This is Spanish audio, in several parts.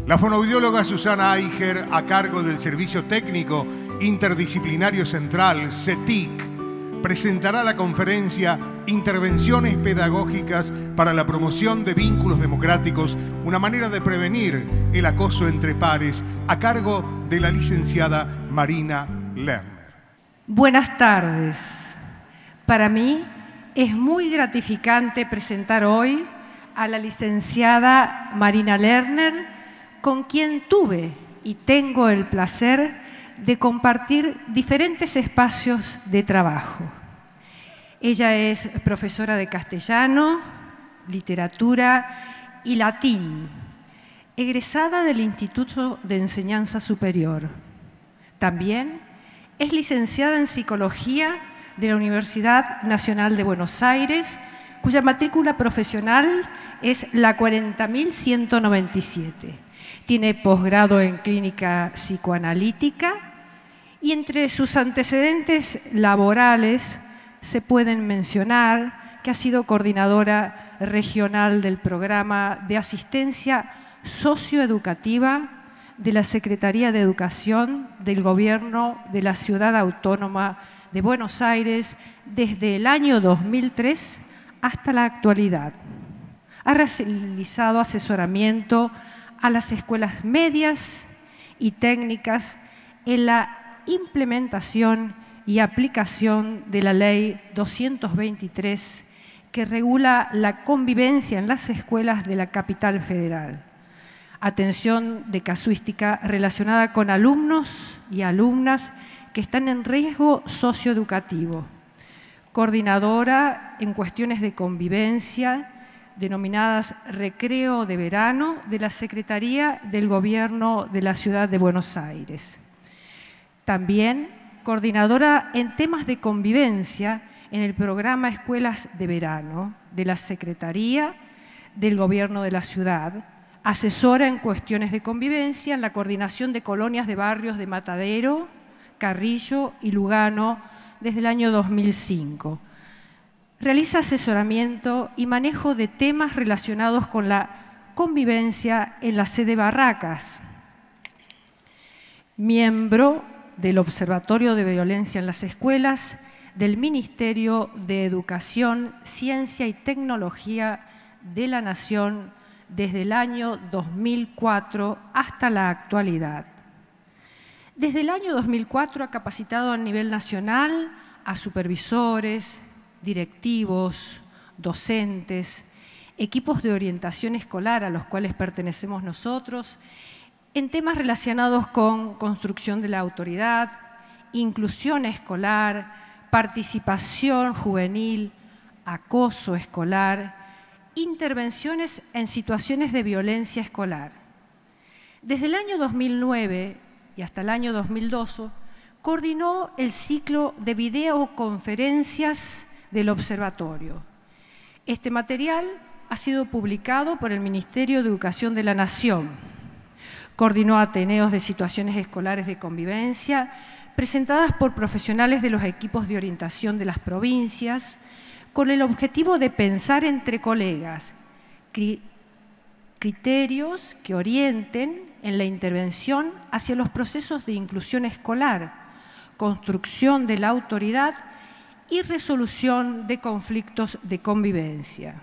La fonoaudióloga Susana Aiger, a cargo del Servicio Técnico Interdisciplinario Central, CETIC, presentará la conferencia Intervenciones Pedagógicas para la Promoción de Vínculos Democráticos, una manera de prevenir el acoso entre pares, a cargo de la licenciada Marina Lerner. Buenas tardes. Para mí es muy gratificante presentar hoy a la licenciada Marina Lerner, con quien tuve y tengo el placer de compartir diferentes espacios de trabajo. Ella es profesora de castellano, literatura y latín, egresada del Instituto de Enseñanza Superior. También es licenciada en Psicología de la Universidad Nacional de Buenos Aires, cuya matrícula profesional es la 40.197. Tiene posgrado en clínica psicoanalítica y entre sus antecedentes laborales se pueden mencionar que ha sido coordinadora regional del programa de asistencia socioeducativa de la Secretaría de Educación del Gobierno de la Ciudad Autónoma de Buenos Aires desde el año 2003 hasta la actualidad. Ha realizado asesoramiento a las escuelas medias y técnicas en la implementación y aplicación de la Ley 223 que regula la convivencia en las escuelas de la capital federal. Atención de casuística relacionada con alumnos y alumnas que están en riesgo socioeducativo. Coordinadora en cuestiones de convivencia denominadas Recreo de Verano de la Secretaría del Gobierno de la Ciudad de Buenos Aires. También coordinadora en temas de convivencia en el programa Escuelas de Verano de la Secretaría del Gobierno de la Ciudad, asesora en cuestiones de convivencia en la coordinación de colonias de barrios de Matadero, Carrillo y Lugano desde el año 2005. Realiza asesoramiento y manejo de temas relacionados con la convivencia en la sede Barracas. Miembro del Observatorio de Violencia en las Escuelas, del Ministerio de Educación, Ciencia y Tecnología de la Nación desde el año 2004 hasta la actualidad. Desde el año 2004 ha capacitado a nivel nacional a supervisores, directivos, docentes, equipos de orientación escolar a los cuales pertenecemos nosotros, en temas relacionados con construcción de la autoridad, inclusión escolar, participación juvenil, acoso escolar, intervenciones en situaciones de violencia escolar. Desde el año 2009 y hasta el año 2012, coordinó el ciclo de videoconferencias del observatorio. Este material ha sido publicado por el Ministerio de Educación de la Nación. Coordinó ateneos de situaciones escolares de convivencia presentadas por profesionales de los equipos de orientación de las provincias con el objetivo de pensar entre colegas criterios que orienten en la intervención hacia los procesos de inclusión escolar, construcción de la autoridad y resolución de conflictos de convivencia.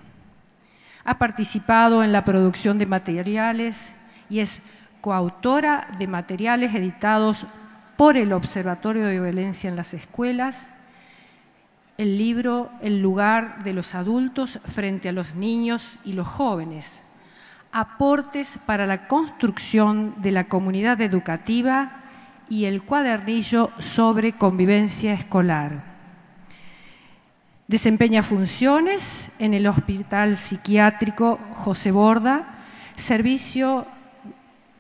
Ha participado en la producción de materiales y es coautora de materiales editados por el Observatorio de Violencia en las Escuelas, el libro El lugar de los adultos frente a los niños y los jóvenes, aportes para la construcción de la comunidad educativa y el cuadernillo sobre convivencia escolar. Desempeña funciones en el Hospital Psiquiátrico José Borda, servicio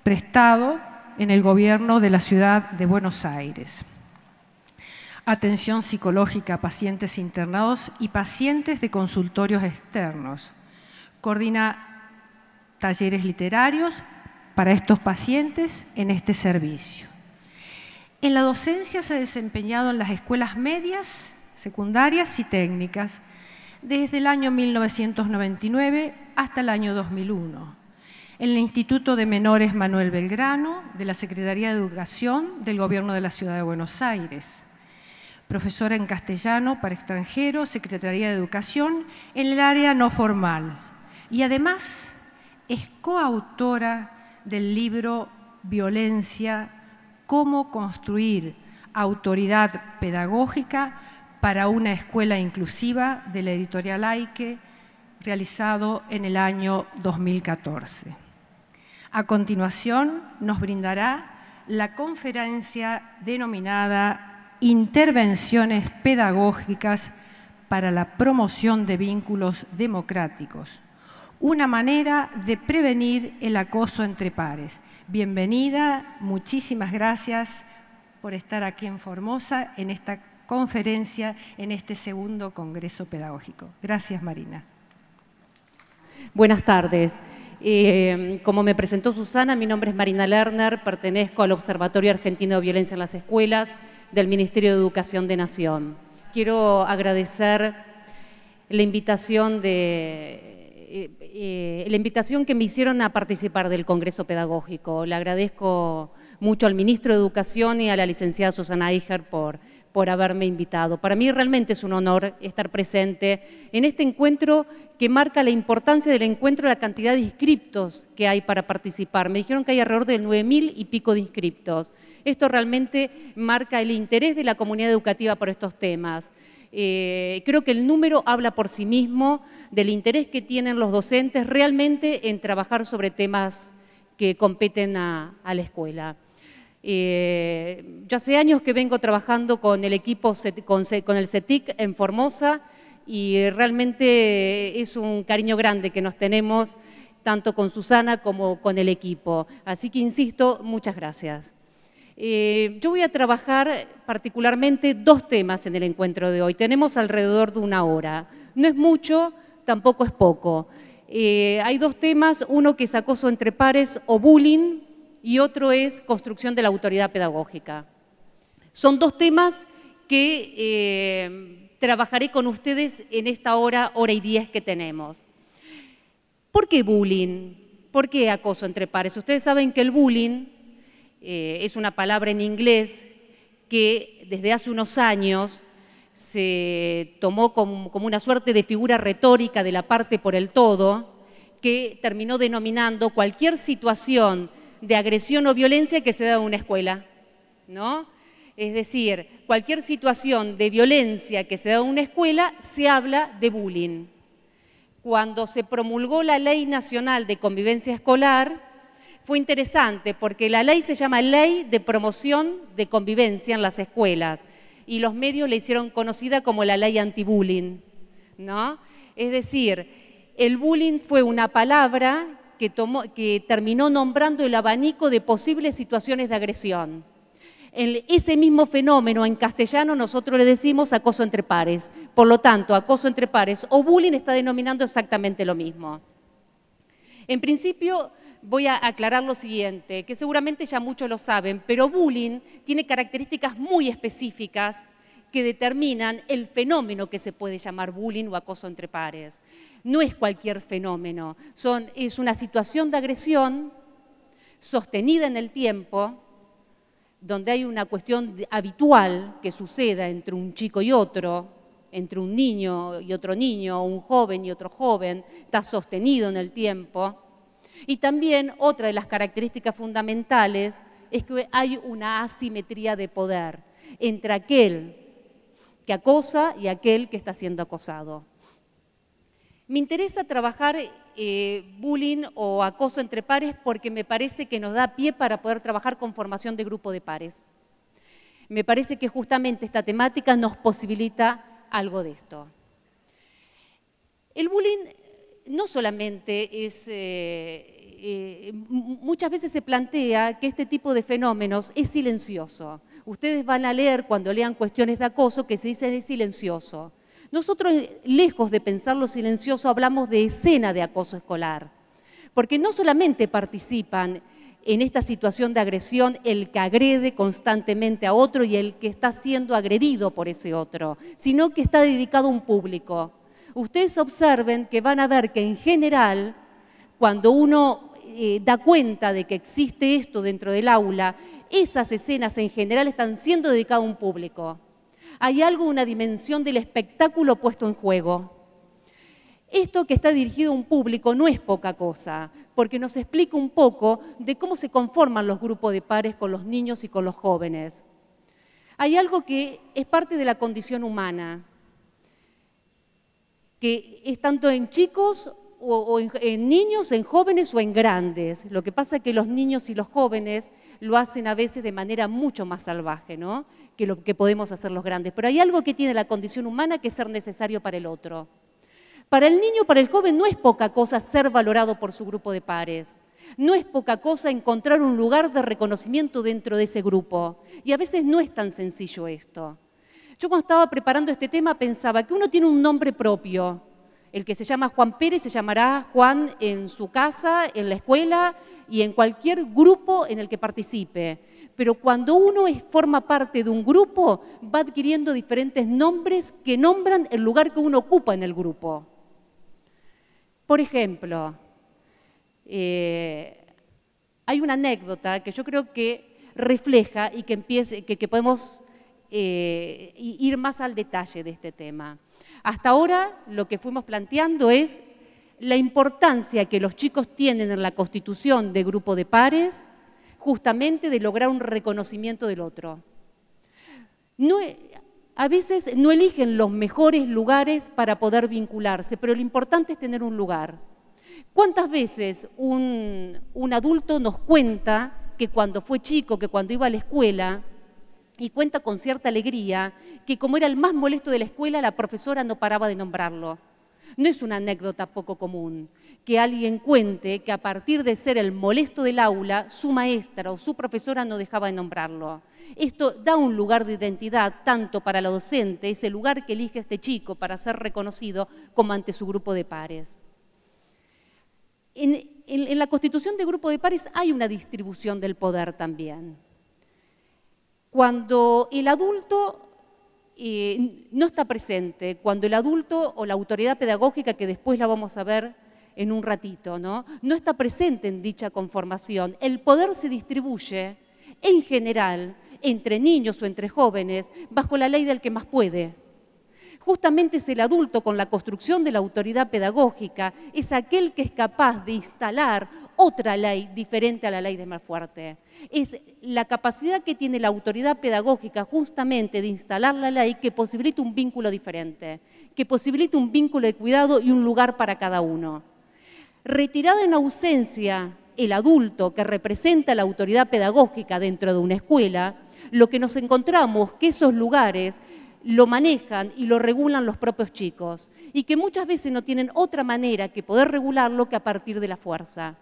prestado en el Gobierno de la Ciudad de Buenos Aires. Atención psicológica a pacientes internados y pacientes de consultorios externos. Coordina talleres literarios para estos pacientes en este servicio. En la docencia se ha desempeñado en las escuelas medias, secundarias y técnicas desde el año 1999 hasta el año 2001. en el Instituto de Menores Manuel Belgrano, de la Secretaría de Educación del Gobierno de la Ciudad de Buenos Aires. Profesora en castellano para extranjeros, Secretaría de Educación, en el área no formal. Y además es coautora del libro Violencia, cómo construir autoridad pedagógica para una escuela inclusiva, de la editorial Aike, realizado en el año 2014. A continuación nos brindará la conferencia denominada Intervenciones pedagógicas para la promoción de vínculos democráticos, una manera de prevenir el acoso entre pares. Bienvenida, muchísimas gracias por estar aquí en Formosa, en esta conferencia, en este segundo Congreso Pedagógico. Gracias, Marina. Buenas tardes. Como me presentó Susana, mi nombre es Marina Lerner, pertenezco al Observatorio Argentino de Violencia en las Escuelas del Ministerio de Educación de Nación. Quiero agradecer la invitación que me hicieron a participar del Congreso Pedagógico. Le agradezco mucho al Ministro de Educación y a la licenciada Susana Eicher por haberme invitado. Para mí realmente es un honor estar presente en este encuentro que marca la importancia del encuentro, la cantidad de inscriptos que hay para participar. Me dijeron que hay alrededor de 9.000 y pico de inscriptos. Esto realmente marca el interés de la comunidad educativa por estos temas. Creo que el número habla por sí mismo del interés que tienen los docentes realmente en trabajar sobre temas que competen a la escuela. Yo hace años que vengo trabajando con el equipo, con el CETIC en Formosa, y realmente es un cariño grande que nos tenemos, tanto con Susana como con el equipo. Así que insisto, muchas gracias. Yo voy a trabajar particularmente dos temas en el encuentro de hoy. Tenemos alrededor de una hora. No es mucho, tampoco es poco. Hay dos temas, uno que es acoso entre pares o bullying, y otro es construcción de la autoridad pedagógica. Son dos temas que trabajaré con ustedes en esta hora y 10 que tenemos. ¿Por qué bullying? ¿Por qué acoso entre pares? Ustedes saben que el bullying es una palabra en inglés que desde hace unos años se tomó como una suerte de figura retórica de la parte por el todo, que terminó denominando cualquier situación de agresión o violencia que se da en una escuela, ¿no? Es decir, cualquier situación de violencia que se da en una escuela se habla de bullying. Cuando se promulgó la Ley Nacional de Convivencia Escolar, fue interesante porque la ley se llama Ley de Promoción de Convivencia en las Escuelas y los medios la hicieron conocida como la Ley Antibullying, ¿no? Es decir, el bullying fue una palabra que terminó nombrando el abanico de posibles situaciones de agresión. En ese mismo fenómeno en castellano nosotros le decimos acoso entre pares. Por lo tanto, acoso entre pares o bullying está denominando exactamente lo mismo. En principio voy a aclarar lo siguiente, que seguramente ya muchos lo saben, pero bullying tiene características muy específicas que determinan el fenómeno que se puede llamar bullying o acoso entre pares. No es cualquier fenómeno, es una situación de agresión sostenida en el tiempo, donde hay una cuestión habitual que suceda entre un chico y otro, entre un niño y otro niño, un joven y otro joven, está sostenido en el tiempo. Y también otra de las características fundamentales es que hay una asimetría de poder entre aquel que acosa y aquel que está siendo acosado. Me interesa trabajar bullying o acoso entre pares porque me parece que nos da pie para poder trabajar con formación de grupo de pares. Me parece que justamente esta temática nos posibilita algo de esto. El bullying no solamente es... muchas veces se plantea que este tipo de fenómenos es silencioso. Ustedes van a leer cuando lean cuestiones de acoso que se dice es silencioso. Nosotros, lejos de pensarlo silencioso, hablamos de escena de acoso escolar, porque no solamente participan en esta situación de agresión el que agrede constantemente a otro y el que está siendo agredido por ese otro, sino que está dedicado a un público. Ustedes observen que van a ver que en general, cuando uno da cuenta de que existe esto dentro del aula, esas escenas en general están siendo dedicadas a un público. Hay algo, una dimensión del espectáculo puesto en juego. Esto que está dirigido a un público no es poca cosa, porque nos explica un poco de cómo se conforman los grupos de pares con los niños y con los jóvenes. Hay algo que es parte de la condición humana, que es tanto en chicos o en niños, en jóvenes o en grandes. Lo que pasa es que los niños y los jóvenes lo hacen a veces de manera mucho más salvaje, ¿no?, que lo que podemos hacer los grandes. Pero hay algo que tiene la condición humana que es ser necesario para el otro. Para el niño, para el joven, no es poca cosa ser valorado por su grupo de pares. No es poca cosa encontrar un lugar de reconocimiento dentro de ese grupo. Y a veces no es tan sencillo esto. Yo cuando estaba preparando este tema pensaba que uno tiene un nombre propio. El que se llama Juan Pérez se llamará Juan en su casa, en la escuela y en cualquier grupo en el que participe. Pero cuando uno forma parte de un grupo, va adquiriendo diferentes nombres que nombran el lugar que uno ocupa en el grupo. Por ejemplo, hay una anécdota que yo creo que refleja y que podemos ir más al detalle de este tema. Hasta ahora lo que fuimos planteando es la importancia que los chicos tienen en la constitución de grupo de pares, justamente de lograr un reconocimiento del otro. A veces no eligen los mejores lugares para poder vincularse, pero lo importante es tener un lugar. ¿Cuántas veces un adulto nos cuenta que cuando fue chico, que cuando iba a la escuela, y cuenta con cierta alegría, que como era el más molesto de la escuela, la profesora no paraba de nombrarlo? No es una anécdota poco común que alguien cuente que a partir de ser el molesto del aula, su maestra o su profesora no dejaba de nombrarlo. Esto da un lugar de identidad tanto para la docente, ese lugar que elige este chico para ser reconocido, como ante su grupo de pares. En la constitución de grupo de pares hay una distribución del poder también. Cuando el adulto no está presente, cuando el adulto o la autoridad pedagógica, que después la vamos a ver en un ratito, no está presente en dicha conformación, el poder se distribuye en general entre niños o entre jóvenes bajo la ley del que más puede. Justamente es el adulto, con la construcción de la autoridad pedagógica, es aquel que es capaz de instalar otra ley diferente a la ley del más fuerte. Es la capacidad que tiene la autoridad pedagógica justamente de instalar la ley que posibilita un vínculo diferente, que posibilita un vínculo de cuidado y un lugar para cada uno. Retirado en ausencia el adulto que representa la autoridad pedagógica dentro de una escuela, lo que nos encontramos que esos lugares lo manejan y lo regulan los propios chicos y que muchas veces no tienen otra manera que poder regularlo que a partir de la fuerza.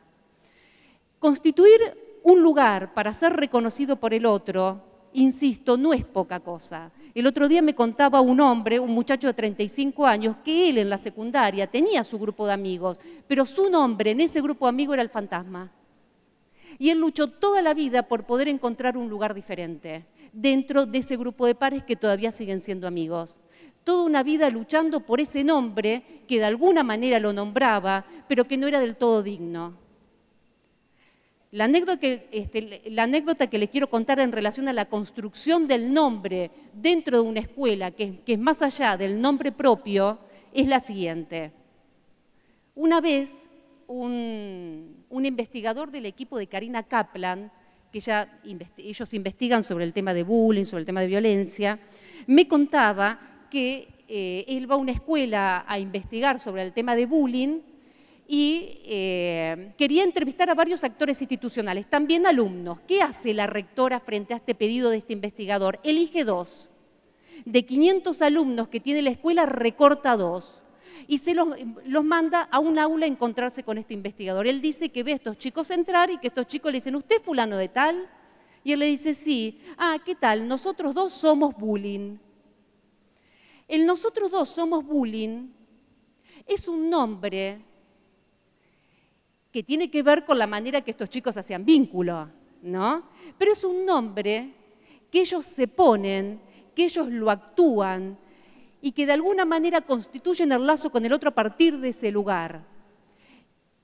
Constituir un lugar para ser reconocido por el otro, insisto, no es poca cosa. El otro día me contaba un hombre, un muchacho de 35 años, que él en la secundaria tenía su grupo de amigos, pero su nombre en ese grupo de amigos era el fantasma. Y él luchó toda la vida por poder encontrar un lugar diferente dentro de ese grupo de pares que todavía siguen siendo amigos. Toda una vida luchando por ese nombre que de alguna manera lo nombraba, pero que no era del todo digno. La anécdota que les quiero contar en relación a la construcción del nombre dentro de una escuela, que es más allá del nombre propio, es la siguiente. Una vez, un investigador del equipo de Karina Kaplan, que ellos investigan sobre el tema de bullying, sobre el tema de violencia, me contaba que él va a una escuela a investigar sobre el tema de bullying y quería entrevistar a varios actores institucionales, también alumnos. ¿Qué hace la rectora frente a este pedido de este investigador? Elige 2. De 500 alumnos que tiene la escuela, recorta 2. Y se los manda a un aula a encontrarse con este investigador. Él dice que ve a estos chicos entrar y que estos chicos le dicen, ¿usted es fulano de tal? Y él le dice, sí. Ah, ¿qué tal? Nosotros 2 somos bullying. El nosotros 2 somos bullying es un nombre que tiene que ver con la manera que estos chicos hacían vínculo, ¿no? Pero es un nombre que ellos se ponen, que ellos lo actúan y que de alguna manera constituyen el lazo con el otro a partir de ese lugar.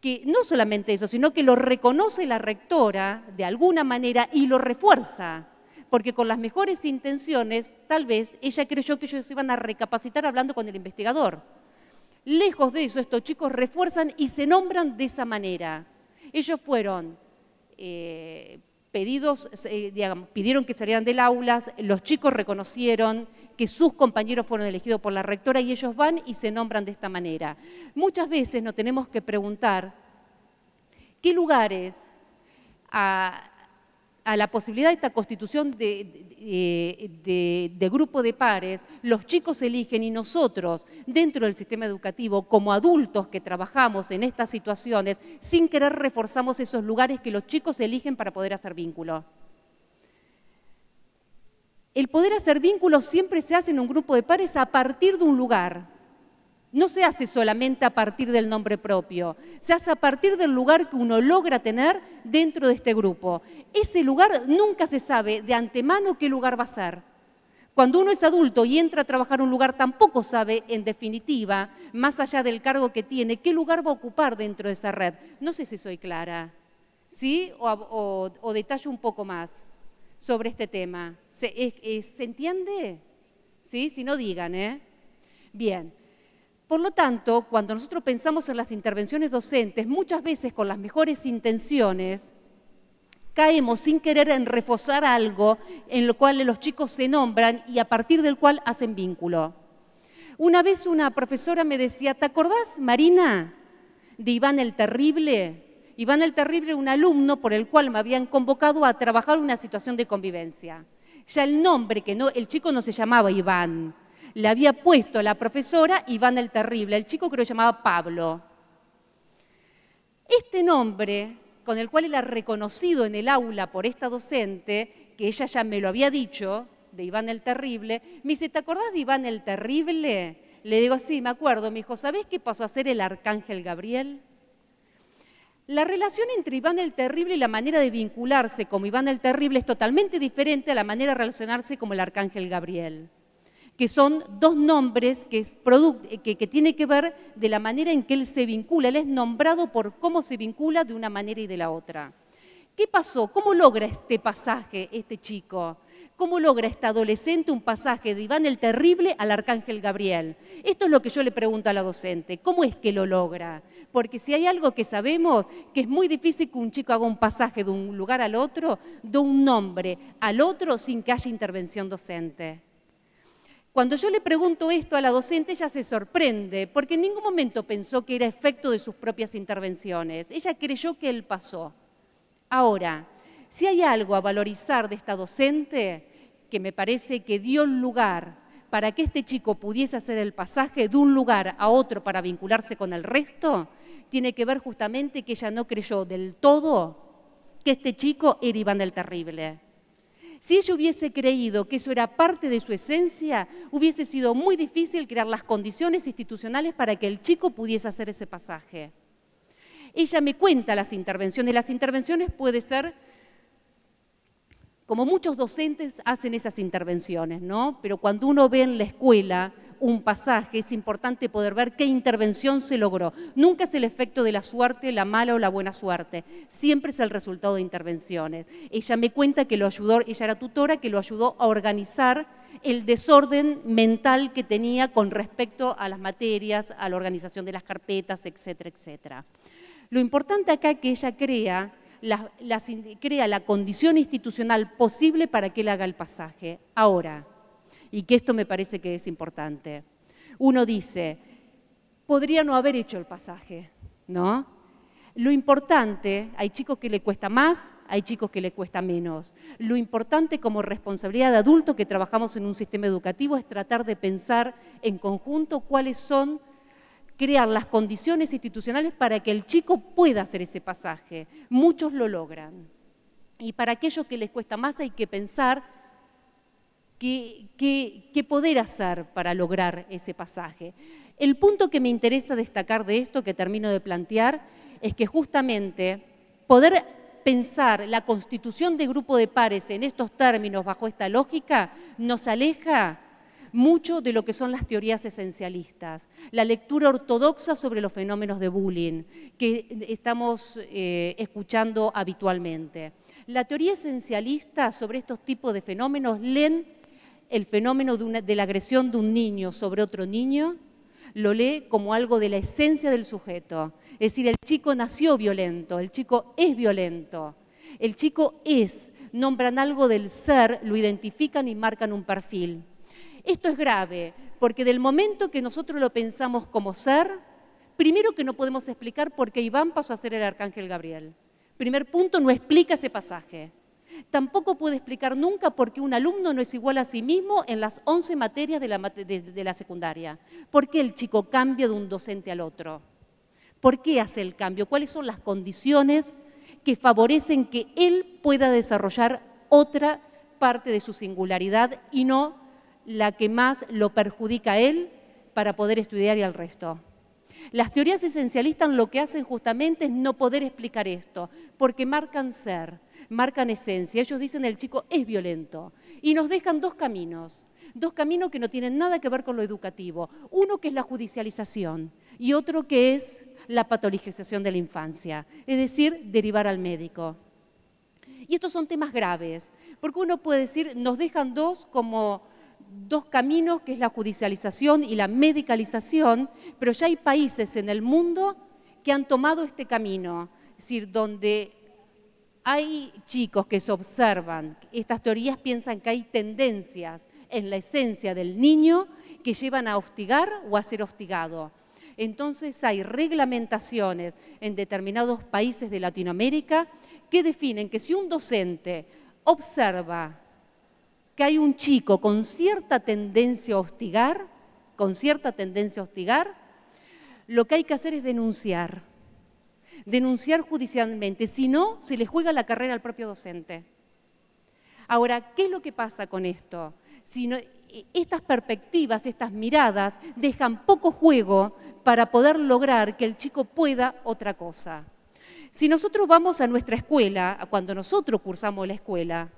que no solamente eso, sino que lo reconoce la rectora de alguna manera y lo refuerza, porque con las mejores intenciones, tal vez ella creyó que ellos iban a recapacitar hablando con el investigador. Lejos de eso, estos chicos refuerzan y se nombran de esa manera. Ellos fueron pidieron que salieran del aula, los chicos reconocieron que sus compañeros fueron elegidos por la rectora y ellos van y se nombran de esta manera. Muchas veces nos tenemos que preguntar qué lugares a la posibilidad de esta constitución de grupo de pares, los chicos eligen y nosotros, dentro del sistema educativo, como adultos que trabajamos en estas situaciones, sin querer reforzamos esos lugares que los chicos eligen para poder hacer vínculo. El poder hacer vínculos siempre se hace en un grupo de pares a partir de un lugar. No se hace solamente a partir del nombre propio, se hace a partir del lugar que uno logra tener dentro de este grupo. Ese lugar nunca se sabe de antemano qué lugar va a ser. Cuando uno es adulto y entra a trabajar en un lugar, tampoco sabe, en definitiva, más allá del cargo que tiene, qué lugar va a ocupar dentro de esa red. No sé si soy clara, ¿sí? O detallo un poco más sobre este tema. ¿Se entiende? ¿Sí? Si no, digan, ¿eh? Bien. Por lo tanto, cuando nosotros pensamos en las intervenciones docentes, muchas veces con las mejores intenciones, caemos sin querer en reforzar algo en lo cual los chicos se nombran y a partir del cual hacen vínculo. Una vez una profesora me decía, ¿te acordás, Marina, de Iván el Terrible? Iván el Terrible era un alumno por el cual me habían convocado a trabajar una situación de convivencia. Ya el nombre, el chico no se llamaba Iván, le había puesto a la profesora Iván el Terrible, el chico creo que se llamaba Pablo. Este nombre, con el cual era reconocido en el aula por esta docente, que ella ya me lo había dicho, de Iván el Terrible, me dice, ¿te acordás de Iván el Terrible? Le digo, sí, me acuerdo. Me dijo, ¿sabés qué pasó a ser el Arcángel Gabriel? La relación entre Iván el Terrible y la manera de vincularse como Iván el Terrible es totalmente diferente a la manera de relacionarse como el Arcángel Gabriel, que son dos nombres que tiene que ver de la manera en que él se vincula. Él es nombrado por cómo se vincula de una manera y de la otra. ¿Qué pasó? ¿Cómo logra este pasaje este chico? ¿Cómo logra este adolescente un pasaje de Iván el Terrible al Arcángel Gabriel? Esto es lo que yo le pregunto a la docente. ¿Cómo es que lo logra? Porque si hay algo que sabemos, que es muy difícil que un chico haga un pasaje de un lugar al otro, de un nombre al otro, sin que haya intervención docente. Cuando yo le pregunto esto a la docente, ella se sorprende, porque en ningún momento pensó que era efecto de sus propias intervenciones. Ella creyó que él pasó. Ahora, si hay algo a valorizar de esta docente, que me parece que dio lugar para que este chico pudiese hacer el pasaje de un lugar a otro para vincularse con el resto, tiene que ver justamente que ella no creyó del todo que este chico era Iván el Terrible. Si ella hubiese creído que eso era parte de su esencia, hubiese sido muy difícil crear las condiciones institucionales para que el chico pudiese hacer ese pasaje. Ella me cuenta las intervenciones. Las intervenciones puede ser, como muchos docentes hacen esas intervenciones, ¿no? Pero cuando uno ve en la escuela un pasaje, es importante poder ver qué intervención se logró. Nunca es el efecto de la suerte, la mala o la buena suerte. Siempre es el resultado de intervenciones. Ella me cuenta que lo ayudó, ella era tutora, que lo ayudó a organizar el desorden mental que tenía con respecto a las materias, a la organización de las carpetas, etcétera, etcétera. Lo importante acá es que ella crea la condición institucional posible para que él haga el pasaje. Ahora, y que esto me parece que es importante, uno dice, podría no haber hecho el pasaje, ¿no? Lo importante, hay chicos que le cuesta más, hay chicos que le cuesta menos. Lo importante como responsabilidad de adulto que trabajamos en un sistema educativo es tratar de pensar en conjunto cuáles son, crear las condiciones institucionales para que el chico pueda hacer ese pasaje. Muchos lo logran. Y para aquellos que les cuesta más hay que pensar qué poder hacer para lograr ese pasaje. El punto que me interesa destacar de esto, que termino de plantear, es que justamente poder pensar la constitución de grupo de pares en estos términos, bajo esta lógica, nos aleja mucho de lo que son las teorías esencialistas, la lectura ortodoxa sobre los fenómenos de bullying que estamos escuchando habitualmente. La teoría esencialista sobre estos tipos de fenómenos leen el fenómeno de la agresión de un niño sobre otro niño, lo lee como algo de la esencia del sujeto. Es decir, el chico nació violento, el chico es violento, el chico es, nombran algo del ser, lo identifican y marcan un perfil. Esto es grave, porque del momento que nosotros lo pensamos como ser, primero que no podemos explicar por qué Iván pasó a ser el arcángel Gabriel. Primer punto, no explica ese pasaje. Tampoco puede explicar nunca por qué un alumno no es igual a sí mismo en las 11 materias de la secundaria. ¿Por qué el chico cambia de un docente al otro? ¿Por qué hace el cambio? ¿Cuáles son las condiciones que favorecen que él pueda desarrollar otra parte de su singularidad y no la que más lo perjudica a él para poder estudiar y al resto? Las teorías esencialistas lo que hacen justamente es no poder explicar esto, porque marcan ser, marcan esencia. Ellos dicen el chico es violento y nos dejan dos caminos que no tienen nada que ver con lo educativo. Uno que es la judicialización y otro que es la patologización de la infancia, es decir, derivar al médico. Y estos son temas graves, porque uno puede decir, nos dejan dos caminos, que es la judicialización y la medicalización, pero ya hay países en el mundo que han tomado este camino, es decir, donde hay chicos que se observan, estas teorías piensan que hay tendencias en la esencia del niño que llevan a hostigar o a ser hostigado. Entonces hay reglamentaciones en determinados países de Latinoamérica que definen que si un docente observa que hay un chico con cierta tendencia a hostigar, lo que hay que hacer es denunciar judicialmente, si no, se le juega la carrera al propio docente. Ahora, ¿qué es lo que pasa con esto? Estas perspectivas, estas miradas, dejan poco juego para poder lograr que el chico pueda otra cosa. Si nosotros vamos a nuestra escuela, cuando nosotros cursamos la escuela,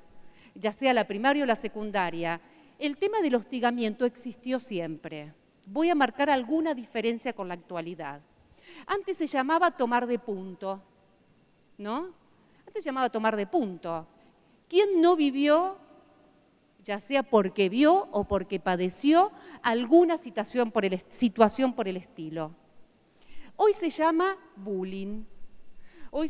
ya sea la primaria o la secundaria, el tema del hostigamiento existió siempre. Voy a marcar alguna diferencia con la actualidad. Antes se llamaba tomar de punto, ¿no? Antes se llamaba tomar de punto. ¿Quién no vivió, ya sea porque vio o porque padeció, alguna situación por el estilo? Hoy se llama bullying. Hoy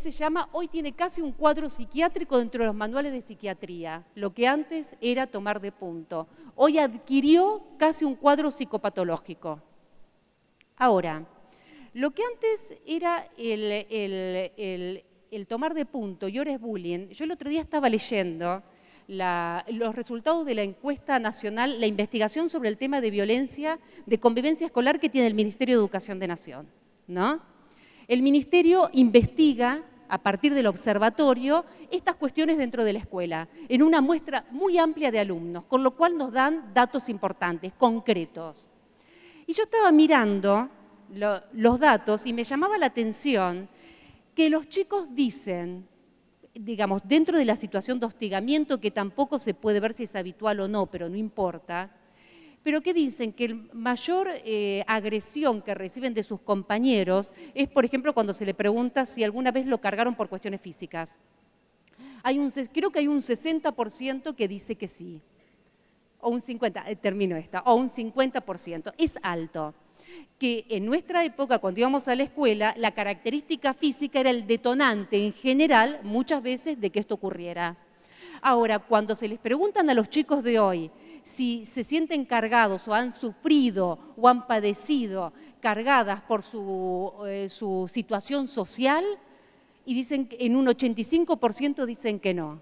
tiene casi un cuadro psiquiátrico dentro de los manuales de psiquiatría, lo que antes era tomar de punto. Hoy adquirió casi un cuadro psicopatológico. Ahora, lo que antes era el tomar de punto y ahora es bullying, yo el otro día estaba leyendo los resultados de la encuesta nacional, la investigación sobre el tema de violencia, de convivencia escolar que tiene el Ministerio de Educación de Nación, ¿no? El Ministerio investiga, a partir del observatorio, estas cuestiones dentro de la escuela, en una muestra muy amplia de alumnos, con lo cual nos dan datos importantes, concretos. Y yo estaba mirando los datos y me llamaba la atención que los chicos dicen, digamos, dentro de la situación de hostigamiento, que tampoco se puede ver si es habitual o no, pero no importa, pero que dicen que la mayor agresión que reciben de sus compañeros es, por ejemplo, cuando se le pregunta si alguna vez lo cargaron por cuestiones físicas. Creo que hay un 60% que dice que sí, o un 50%, es alto. Que en nuestra época, cuando íbamos a la escuela, la característica física era el detonante en general, muchas veces, de que esto ocurriera. Ahora, cuando se les preguntan a los chicos de hoy si se sienten cargados o han sufrido o han padecido cargadas por su situación social, y dicen que en un 85% dicen que no.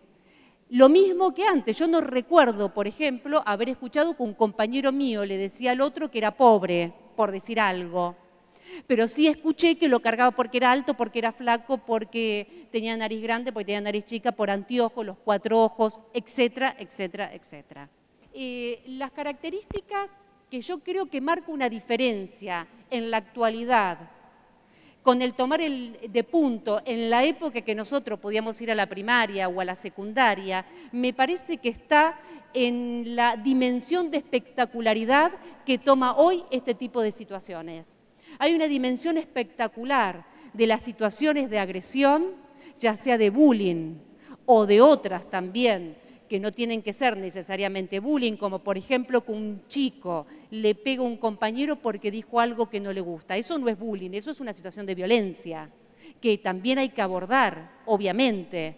Lo mismo que antes, yo no recuerdo, por ejemplo, haber escuchado que un compañero mío le decía al otro que era pobre, por decir algo. Pero sí escuché que lo cargaba porque era alto, porque era flaco, porque tenía nariz grande, porque tenía nariz chica, por anteojos, los 4 ojos, etcétera, etcétera, etcétera. Las características que yo creo que marcan una diferencia en la actualidad con el tomar de punto en la época que nosotros podíamos ir a la primaria o a la secundaria, me parece que está en la dimensión de espectacularidad que toma hoy este tipo de situaciones. Hay una dimensión espectacular de las situaciones de agresión, ya sea de bullying o de otras también, que no tienen que ser necesariamente bullying, como por ejemplo que un chico le pega a un compañero porque dijo algo que no le gusta. Eso no es bullying, eso es una situación de violencia, que también hay que abordar, obviamente.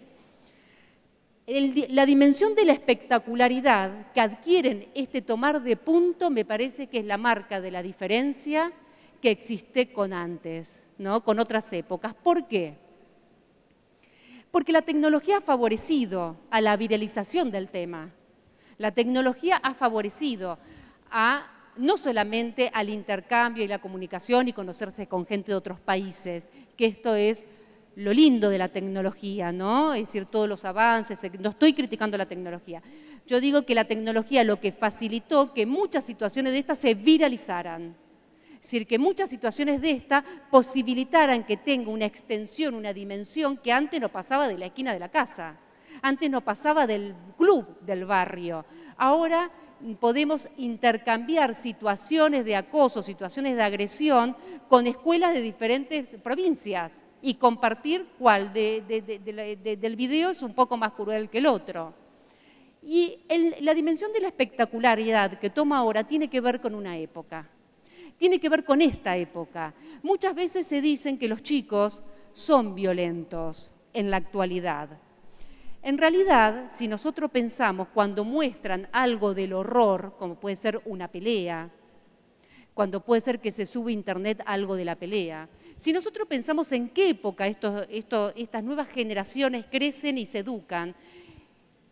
La dimensión de la espectacularidad que adquieren este tomar de punto me parece que es la marca de la diferencia que existe con antes, ¿no? Con otras épocas. ¿Por qué? Porque la tecnología ha favorecido a la viralización del tema. La tecnología ha favorecido no solamente al intercambio y la comunicación y conocerse con gente de otros países, que esto es lo lindo de la tecnología, ¿no? Es decir, todos los avances, no estoy criticando la tecnología. Yo digo que la tecnología lo que facilitó que muchas situaciones de estas se viralizaran. Es decir, que muchas situaciones de estas posibilitaran que tenga una extensión, una dimensión que antes no pasaba de la esquina de la casa, antes no pasaba del club del barrio. Ahora podemos intercambiar situaciones de acoso, situaciones de agresión con escuelas de diferentes provincias y compartir cuál del video es un poco más cruel que el otro. Y la dimensión de la espectacularidad que toma ahora tiene que ver con una época. Tiene que ver con esta época. Muchas veces se dicen que los chicos son violentos en la actualidad. En realidad, si nosotros pensamos cuando muestran algo del horror, como puede ser una pelea, cuando puede ser que se sube a internet algo de la pelea, si nosotros pensamos en qué época estas nuevas generaciones crecen y se educan,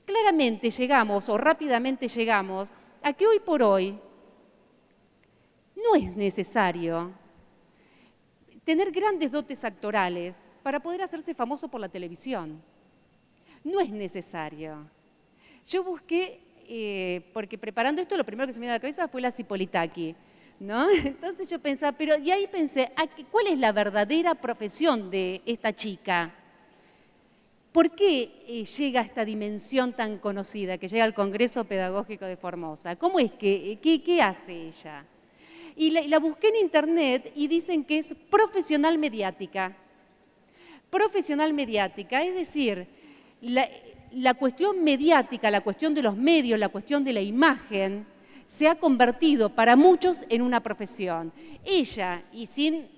claramente llegamos o rápidamente llegamos a que hoy por hoy no es necesario tener grandes dotes actorales para poder hacerse famoso por la televisión. No es necesario. Yo busqué, porque preparando esto lo primero que se me dio a la cabeza fue la Cipolitaki, ¿no? Entonces yo pensaba, y ahí pensé, ¿cuál es la verdadera profesión de esta chica? ¿Por qué llega a esta dimensión tan conocida, que llega al Congreso Pedagógico de Formosa? ¿Cómo es qué hace ella? Y la busqué en internet y dicen que es profesional mediática. Profesional mediática, es decir, la cuestión mediática, la cuestión de los medios, la cuestión de la imagen, se ha convertido para muchos en una profesión. Ella, y sin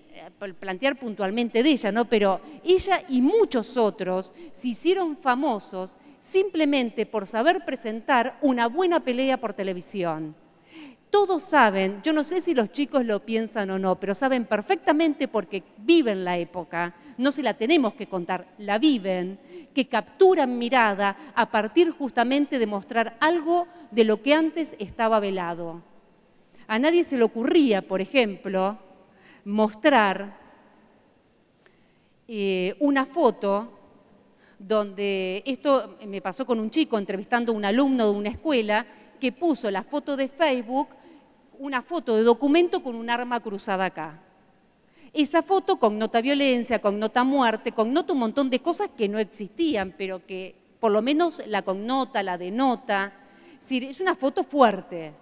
plantear puntualmente de ella, ¿no? Pero ella y muchos otros se hicieron famosos simplemente por saber presentar una buena pelea por televisión. Todos saben, yo no sé si los chicos lo piensan o no, pero saben perfectamente porque viven la época, no se la tenemos que contar, la viven, que capturan mirada a partir justamente de mostrar algo de lo que antes estaba velado. A nadie se le ocurría, por ejemplo, mostrar una foto donde, esto me pasó con un chico entrevistando a un alumno de una escuela que puso la foto de Facebook, una foto de documento con un arma cruzada acá. Esa foto connota violencia, connota muerte, connota un montón de cosas que no existían, pero que por lo menos la connota, la denota. Es una foto fuerte.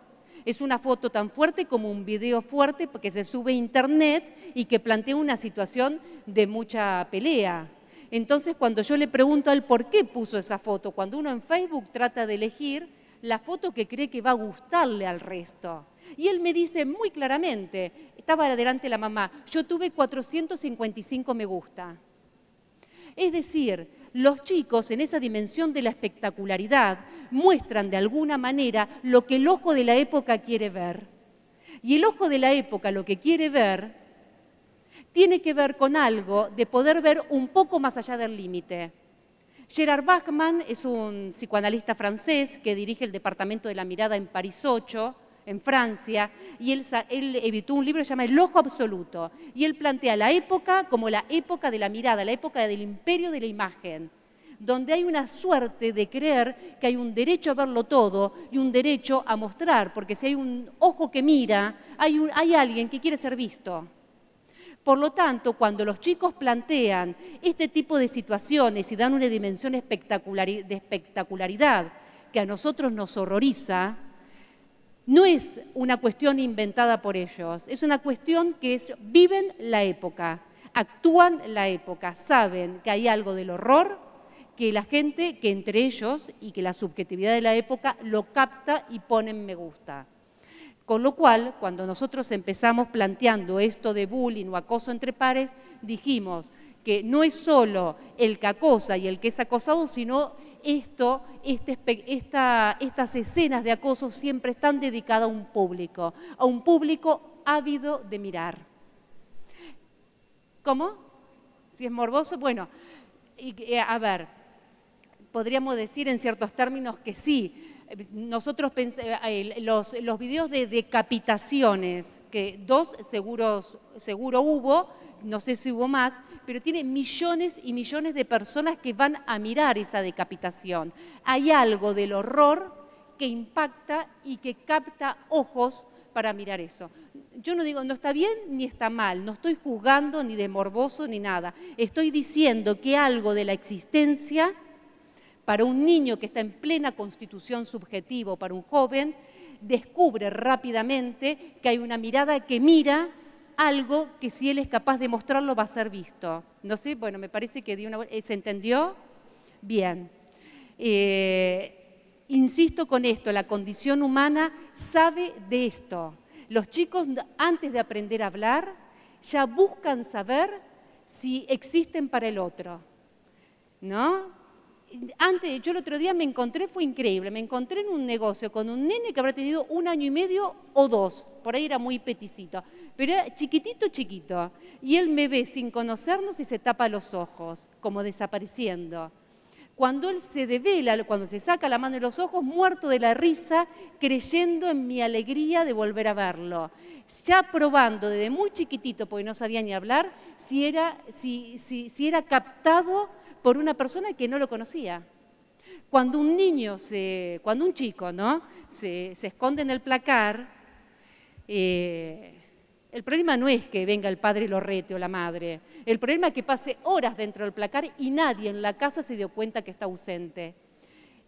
Es una foto tan fuerte como un video fuerte porque se sube a internet y que plantea una situación de mucha pelea. Entonces, cuando yo le pregunto a él por qué puso esa foto, cuando uno en Facebook trata de elegir la foto que cree que va a gustarle al resto. Y él me dice muy claramente, estaba delante la mamá, yo tuve 455 me gusta. Es decir, los chicos en esa dimensión de la espectacularidad muestran de alguna manera lo que el ojo de la época quiere ver. Y el ojo de la época lo que quiere ver tiene que ver con algo de poder ver un poco más allá del límite. Gerard Bachmann es un psicoanalista francés que dirige el Departamento de la Mirada en París 8, en Francia, y él editó un libro que se llama El Ojo Absoluto, y él plantea la época como la época de la mirada, la época del imperio de la imagen, donde hay una suerte de creer que hay un derecho a verlo todo y un derecho a mostrar, porque si hay un ojo que mira, hay alguien que quiere ser visto. Por lo tanto, cuando los chicos plantean este tipo de situaciones y dan una dimensión de espectacularidad que a nosotros nos horroriza, no es una cuestión inventada por ellos, es una cuestión que viven la época, actúan la época, saben que hay algo del horror, que la gente, que entre ellos y que la subjetividad de la época lo capta y pone en me gusta. Con lo cual, cuando nosotros empezamos planteando esto de bullying o acoso entre pares, dijimos que no es solo el que acosa y el que es acosado, sino estas escenas de acoso siempre están dedicadas a un público ávido de mirar. ¿Cómo? Si es morboso, bueno, a ver, podríamos decir en ciertos términos que sí. Nosotros los videos de decapitaciones, que 2 seguro hubo, no sé si hubo más, pero tiene millones y millones de personas que van a mirar esa decapitación. Hay algo del horror que impacta y que capta ojos para mirar eso. Yo no digo, no está bien ni está mal, no estoy juzgando ni de morboso ni nada. Estoy diciendo que algo de la existencia, para un niño que está en plena constitución subjetiva, para un joven, descubre rápidamente que hay una mirada que mira algo que si él es capaz de mostrarlo va a ser visto. No sé, bueno, me parece que ¿se entendió? Bien. Insisto con esto, la condición humana sabe de esto. Los chicos, antes de aprender a hablar, ya buscan saber si existen para el otro, ¿no? Antes, yo el otro día me encontré, fue increíble, me encontré en un negocio con un nene que habrá tenido 1 año y medio o 2, por ahí era muy peticito, pero era chiquitito, chiquito, y él me ve sin conocernos y se tapa los ojos, como desapareciendo. Cuando él se devela, cuando se saca la mano de los ojos, muerto de la risa, creyendo en mi alegría de volver a verlo. Ya probando desde muy chiquitito, porque no sabía ni hablar, si era captado por una persona que no lo conocía. Cuando un chico, ¿no?, se esconde en el placar, el problema no es que venga el padre y lo rete o la madre. El problema es que pase horas dentro del placar y nadie en la casa se dio cuenta que está ausente.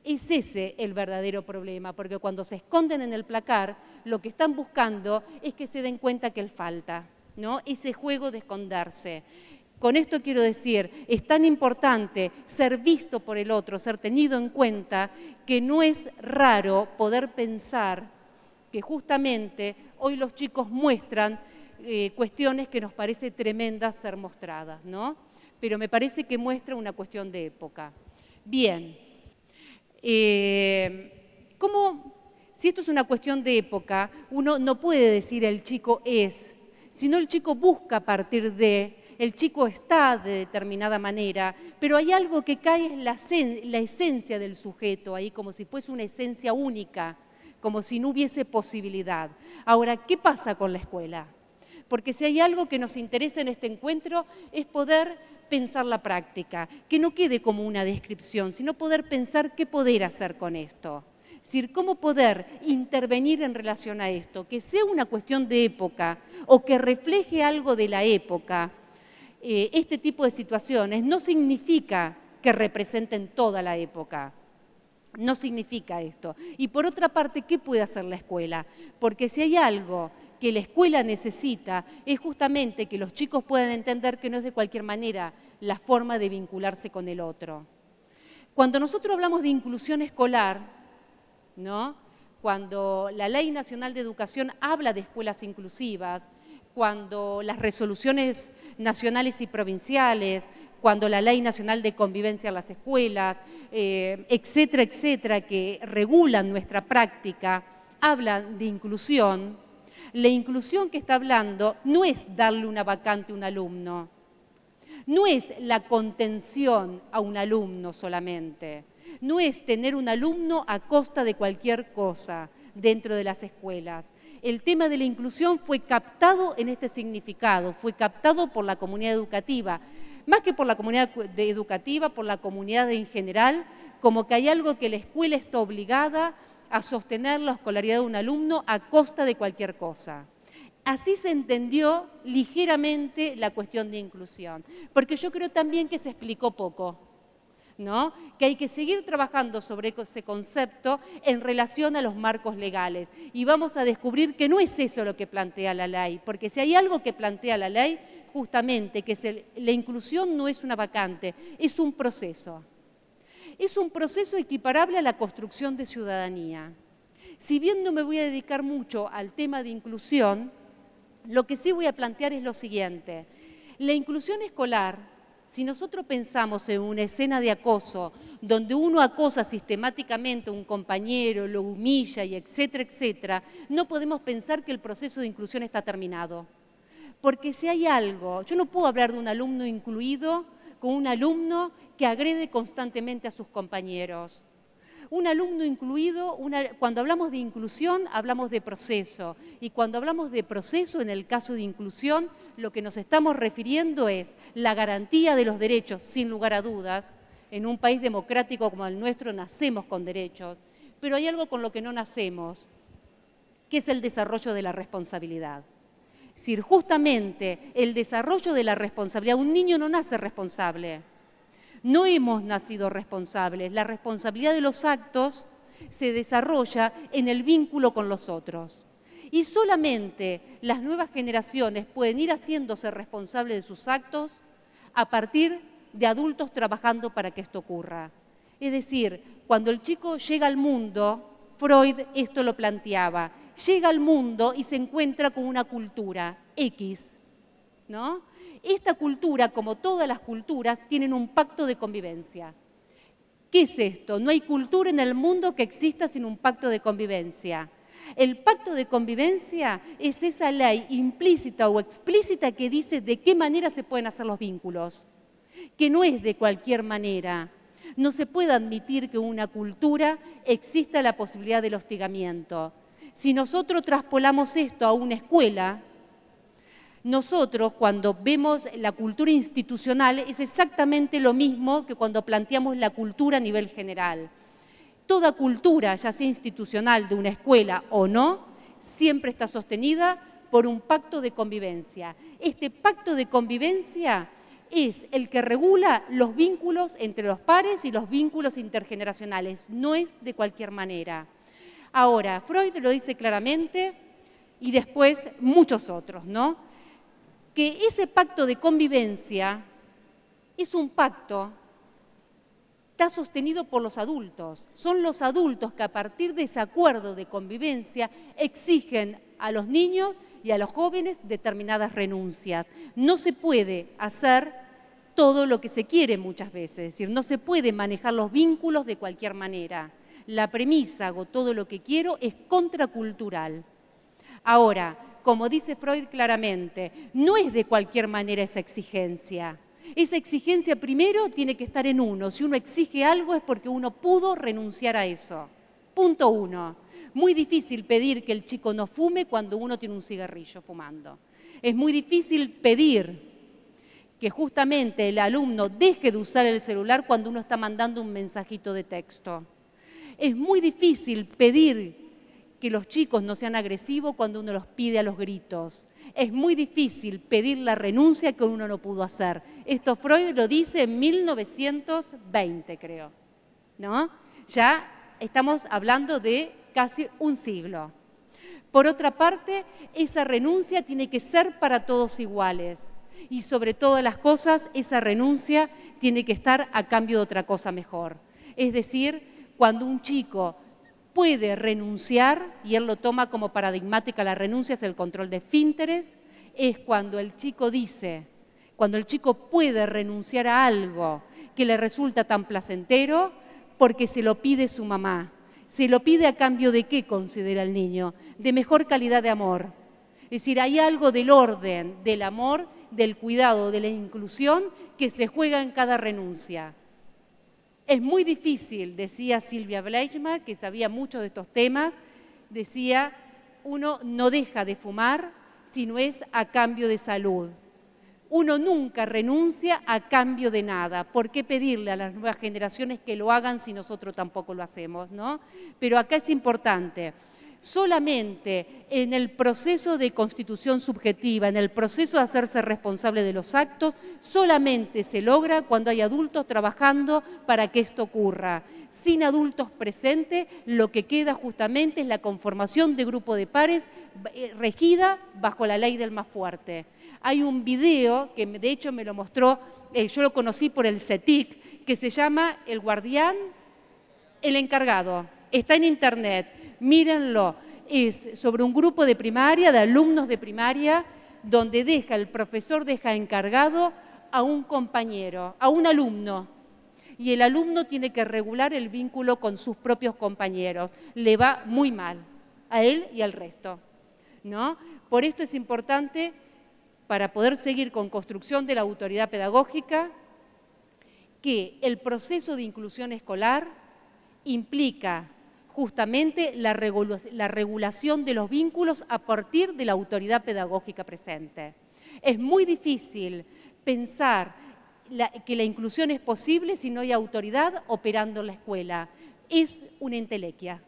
Es ese el verdadero problema, porque cuando se esconden en el placar, lo que están buscando es que se den cuenta que él falta, ¿no? Ese juego de esconderse. Con esto quiero decir, es tan importante ser visto por el otro, ser tenido en cuenta, que no es raro poder pensar que justamente hoy los chicos muestran cuestiones que nos parece tremendas ser mostradas, ¿no? Pero me parece que muestra una cuestión de época. Bien, si esto es una cuestión de época, uno no puede decir el chico es, sino el chico busca a partir de, el chico está de determinada manera, pero hay algo que cae en la esencia del sujeto ahí, como si fuese una esencia única, como si no hubiese posibilidad. Ahora, ¿qué pasa con la escuela? Porque si hay algo que nos interesa en este encuentro es poder pensar la práctica, que no quede como una descripción, sino poder pensar qué poder hacer con esto. Es decir, cómo poder intervenir en relación a esto, que sea una cuestión de época o que refleje algo de la época. Este tipo de situaciones no significa que representen toda la época. No significa esto. Y por otra parte, ¿qué puede hacer la escuela? Porque si hay algo que la escuela necesita, es justamente que los chicos puedan entender que no es de cualquier manera la forma de vincularse con el otro. Cuando nosotros hablamos de inclusión escolar, ¿no?, cuando la Ley Nacional de Educación habla de escuelas inclusivas, cuando las resoluciones nacionales y provinciales, cuando la Ley Nacional de Convivencia en las escuelas, etcétera, etcétera, que regulan nuestra práctica, hablan de inclusión, la inclusión que está hablando no es darle una vacante a un alumno, no es la contención a un alumno solamente, no es tener un alumno a costa de cualquier cosa dentro de las escuelas. El tema de la inclusión fue captado en este significado, fue captado por la comunidad educativa, más que por la comunidad educativa, por la comunidad en general, como que hay algo que la escuela está obligada a sostener la escolaridad de un alumno a costa de cualquier cosa. Así se entendió ligeramente la cuestión de inclusión, porque yo creo también que se explicó poco, ¿no? Que hay que seguir trabajando sobre ese concepto en relación a los marcos legales. Y vamos a descubrir que no es eso lo que plantea la ley, porque si hay algo que plantea la ley, justamente que la inclusión no es una vacante, es un proceso. Es un proceso equiparable a la construcción de ciudadanía. Si bien no me voy a dedicar mucho al tema de inclusión, lo que sí voy a plantear es lo siguiente. La inclusión escolar, si nosotros pensamos en una escena de acoso, donde uno acosa sistemáticamente a un compañero, lo humilla y etcétera, etcétera, no podemos pensar que el proceso de inclusión está terminado. Porque si hay algo, yo no puedo hablar de un alumno incluido con un alumno que agrede constantemente a sus compañeros. Un alumno incluido, cuando hablamos de inclusión, hablamos de proceso. Y cuando hablamos de proceso, en el caso de inclusión, lo que nos estamos refiriendo es la garantía de los derechos, sin lugar a dudas. En un país democrático como el nuestro nacemos con derechos, pero hay algo con lo que no nacemos, que es el desarrollo de la responsabilidad. Es decir, justamente el desarrollo de la responsabilidad, un niño no nace responsable. No hemos nacido responsables. La responsabilidad de los actos se desarrolla en el vínculo con los otros. Y solamente las nuevas generaciones pueden ir haciéndose responsables de sus actos a partir de adultos trabajando para que esto ocurra. Es decir, cuando el chico llega al mundo, Freud esto lo planteaba, llega al mundo y se encuentra con una cultura X, ¿no? Esta cultura, como todas las culturas, tienen un pacto de convivencia. ¿Qué es esto? No hay cultura en el mundo que exista sin un pacto de convivencia. El pacto de convivencia es esa ley implícita o explícita que dice de qué manera se pueden hacer los vínculos, que no es de cualquier manera. No se puede admitir que en una cultura exista la posibilidad del hostigamiento. Si nosotros traspolamos esto a una escuela, nosotros, cuando vemos la cultura institucional, es exactamente lo mismo que cuando planteamos la cultura a nivel general. Toda cultura, ya sea institucional, de una escuela o no, siempre está sostenida por un pacto de convivencia. Este pacto de convivencia es el que regula los vínculos entre los pares y los vínculos intergeneracionales, no es de cualquier manera. Ahora, Freud lo dice claramente y después muchos otros, ¿no? Que ese pacto de convivencia es un pacto que está sostenido por los adultos. Son los adultos que a partir de ese acuerdo de convivencia exigen a los niños y a los jóvenes determinadas renuncias. No se puede hacer todo lo que se quiere muchas veces, es decir, no se puede manejar los vínculos de cualquier manera. La premisa, hago todo lo que quiero, es contracultural. Ahora, como dice Freud claramente, no es de cualquier manera esa exigencia. Esa exigencia primero tiene que estar en uno. Si uno exige algo es porque uno pudo renunciar a eso. Punto 1. Muy difícil pedir que el chico no fume cuando uno tiene un cigarrillo fumando. Es muy difícil pedir que justamente el alumno deje de usar el celular cuando uno está mandando un mensajito de texto. Es muy difícil pedir que los chicos no sean agresivos cuando uno los pide a los gritos. Es muy difícil pedir la renuncia que uno no pudo hacer. Esto Freud lo dice en 1920, creo, ¿no? Ya estamos hablando de casi un siglo. Por otra parte, esa renuncia tiene que ser para todos iguales. Y sobre todas las cosas, esa renuncia tiene que estar a cambio de otra cosa mejor. Es decir, cuando un chico puede renunciar, y él lo toma como paradigmática, la renuncia es el control de esfínteres, es cuando el chico dice, cuando el chico puede renunciar a algo que le resulta tan placentero porque se lo pide su mamá. Se lo pide a cambio de qué, considera el niño, de mejor calidad de amor. Es decir, hay algo del orden, del amor, del cuidado, de la inclusión que se juega en cada renuncia. Es muy difícil, decía Silvia Bleichmar, que sabía mucho de estos temas, decía, uno no deja de fumar si no es a cambio de salud. Uno nunca renuncia a cambio de nada. ¿Por qué pedirle a las nuevas generaciones que lo hagan si nosotros tampoco lo hacemos, ¿no? Pero acá es importante. Solamente en el proceso de constitución subjetiva, en el proceso de hacerse responsable de los actos, solamente se logra cuando hay adultos trabajando para que esto ocurra. Sin adultos presentes, lo que queda justamente es la conformación de grupo de pares regida bajo la ley del más fuerte. Hay un video que de hecho me lo mostró, yo lo conocí por el CETIC, que se llama El Guardián, el Encargado. Está en internet, mírenlo. Es sobre un grupo de primaria, de alumnos de primaria, donde el profesor deja encargado a un compañero, a un alumno. Y el alumno tiene que regular el vínculo con sus propios compañeros. Le va muy mal, a él y al resto, ¿no? Por esto es importante, para poder seguir con construcción de la autoridad pedagógica, que el proceso de inclusión escolar implica justamente la regulación de los vínculos a partir de la autoridad pedagógica presente. Es muy difícil pensar que la inclusión es posible si no hay autoridad operando en la escuela. Es una entelequia.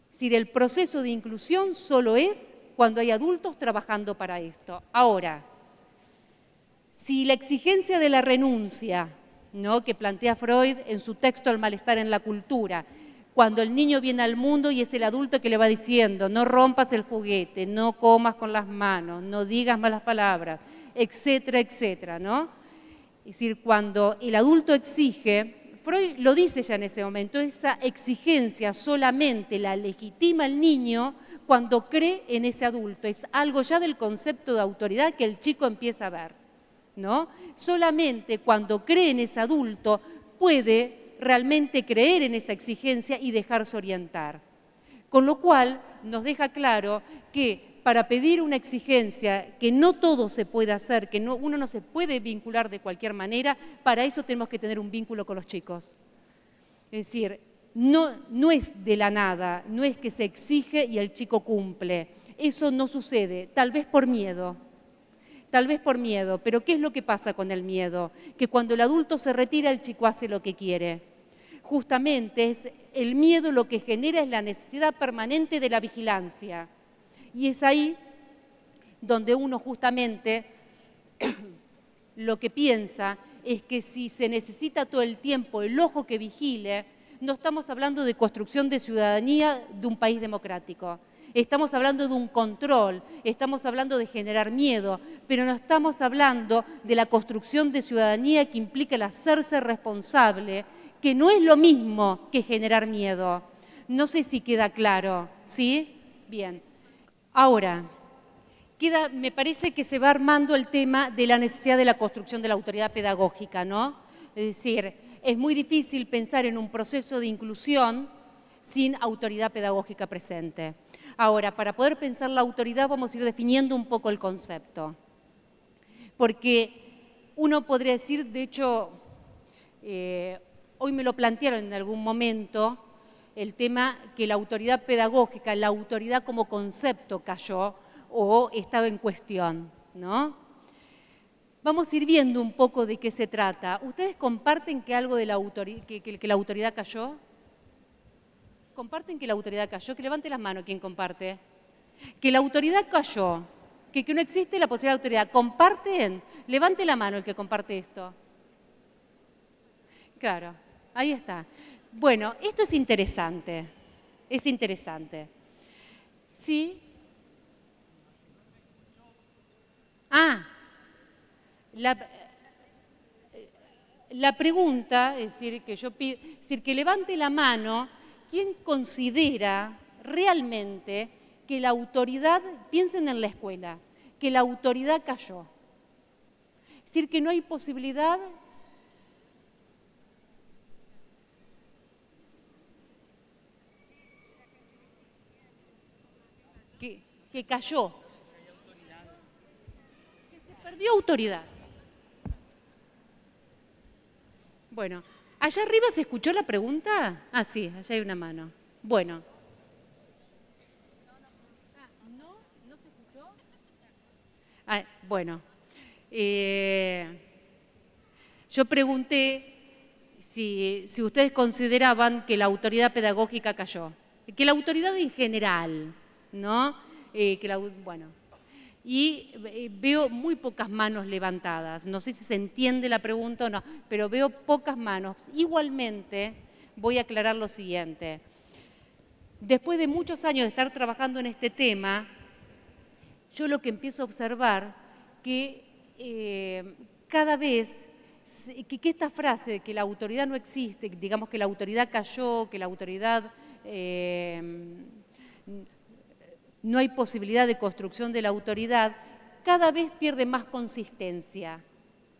Si el proceso de inclusión solo es cuando hay adultos trabajando para esto. Ahora, si la exigencia de la renuncia, ¿no?, que plantea Freud en su texto El malestar en la cultura, cuando el niño viene al mundo y es el adulto que le va diciendo no rompas el juguete, no comas con las manos, no digas malas palabras, etcétera, etcétera, ¿no? Es decir, cuando el adulto exige, Freud lo dice ya en ese momento, esa exigencia solamente la legitima el niño cuando cree en ese adulto. Es algo ya del concepto de autoridad que el chico empieza a ver, ¿no? Solamente cuando cree en ese adulto puede realmente creer en esa exigencia y dejarse orientar. Con lo cual nos deja claro que para pedir una exigencia, que no todo se puede hacer, que uno no se puede vincular de cualquier manera, para eso tenemos que tener un vínculo con los chicos. Es decir, no es de la nada, no es que se exige y el chico cumple. Eso no sucede, tal vez por miedo. Tal vez por miedo, pero ¿qué es lo que pasa con el miedo? Que cuando el adulto se retira, el chico hace lo que quiere. Justamente es el miedo lo que genera es la necesidad permanente de la vigilancia. Y es ahí donde uno justamente lo que piensa es que si se necesita todo el tiempo el ojo que vigile, no estamos hablando de construcción de ciudadanía de un país democrático. Estamos hablando de un control, estamos hablando de generar miedo, pero no estamos hablando de la construcción de ciudadanía que implica el hacerse responsable, que no es lo mismo que generar miedo. No sé si queda claro, ¿sí? Bien. Ahora, me parece que se va armando el tema de la necesidad de la construcción de la autoridad pedagógica, ¿no? Es decir, es muy difícil pensar en un proceso de inclusión sin autoridad pedagógica presente. Ahora, para poder pensar la autoridad vamos a ir definiendo un poco el concepto. Porque uno podría decir, de hecho, hoy me lo plantearon en algún momento, el tema que la autoridad pedagógica, la autoridad como concepto cayó o estaba en cuestión, ¿no? Vamos a ir viendo un poco de qué se trata. ¿Ustedes comparten que algo de la que la autoridad cayó? ¿Comparten que la autoridad cayó? Que levante las manos quien comparte. Que la autoridad cayó, que no existe la posibilidad de autoridad. ¿Comparten? Levante la mano el que comparte esto. Claro, ahí está. Bueno, esto es interesante. Es interesante. ¿Sí? La pregunta, es decir, que levante la mano quien considera realmente que la autoridad, piensen en la escuela, que la autoridad cayó. Es decir, que no hay posibilidad que cayó, que se perdió autoridad. Bueno, ¿allá arriba se escuchó la pregunta? Ah, sí, allá hay una mano. Bueno. ¿No se escuchó? Bueno. Yo pregunté si ustedes consideraban que la autoridad pedagógica cayó. que la autoridad en general, ¿no? Bueno, y veo muy pocas manos levantadas. No sé si se entiende la pregunta o no, pero veo pocas manos. Igualmente, voy a aclarar lo siguiente. Después de muchos años de estar trabajando en este tema, yo lo que empiezo a observar que cada vez que esta frase de que la autoridad no existe, digamos que la autoridad cayó, que la autoridad no hay posibilidad de construcción de la autoridad, cada vez pierde más consistencia,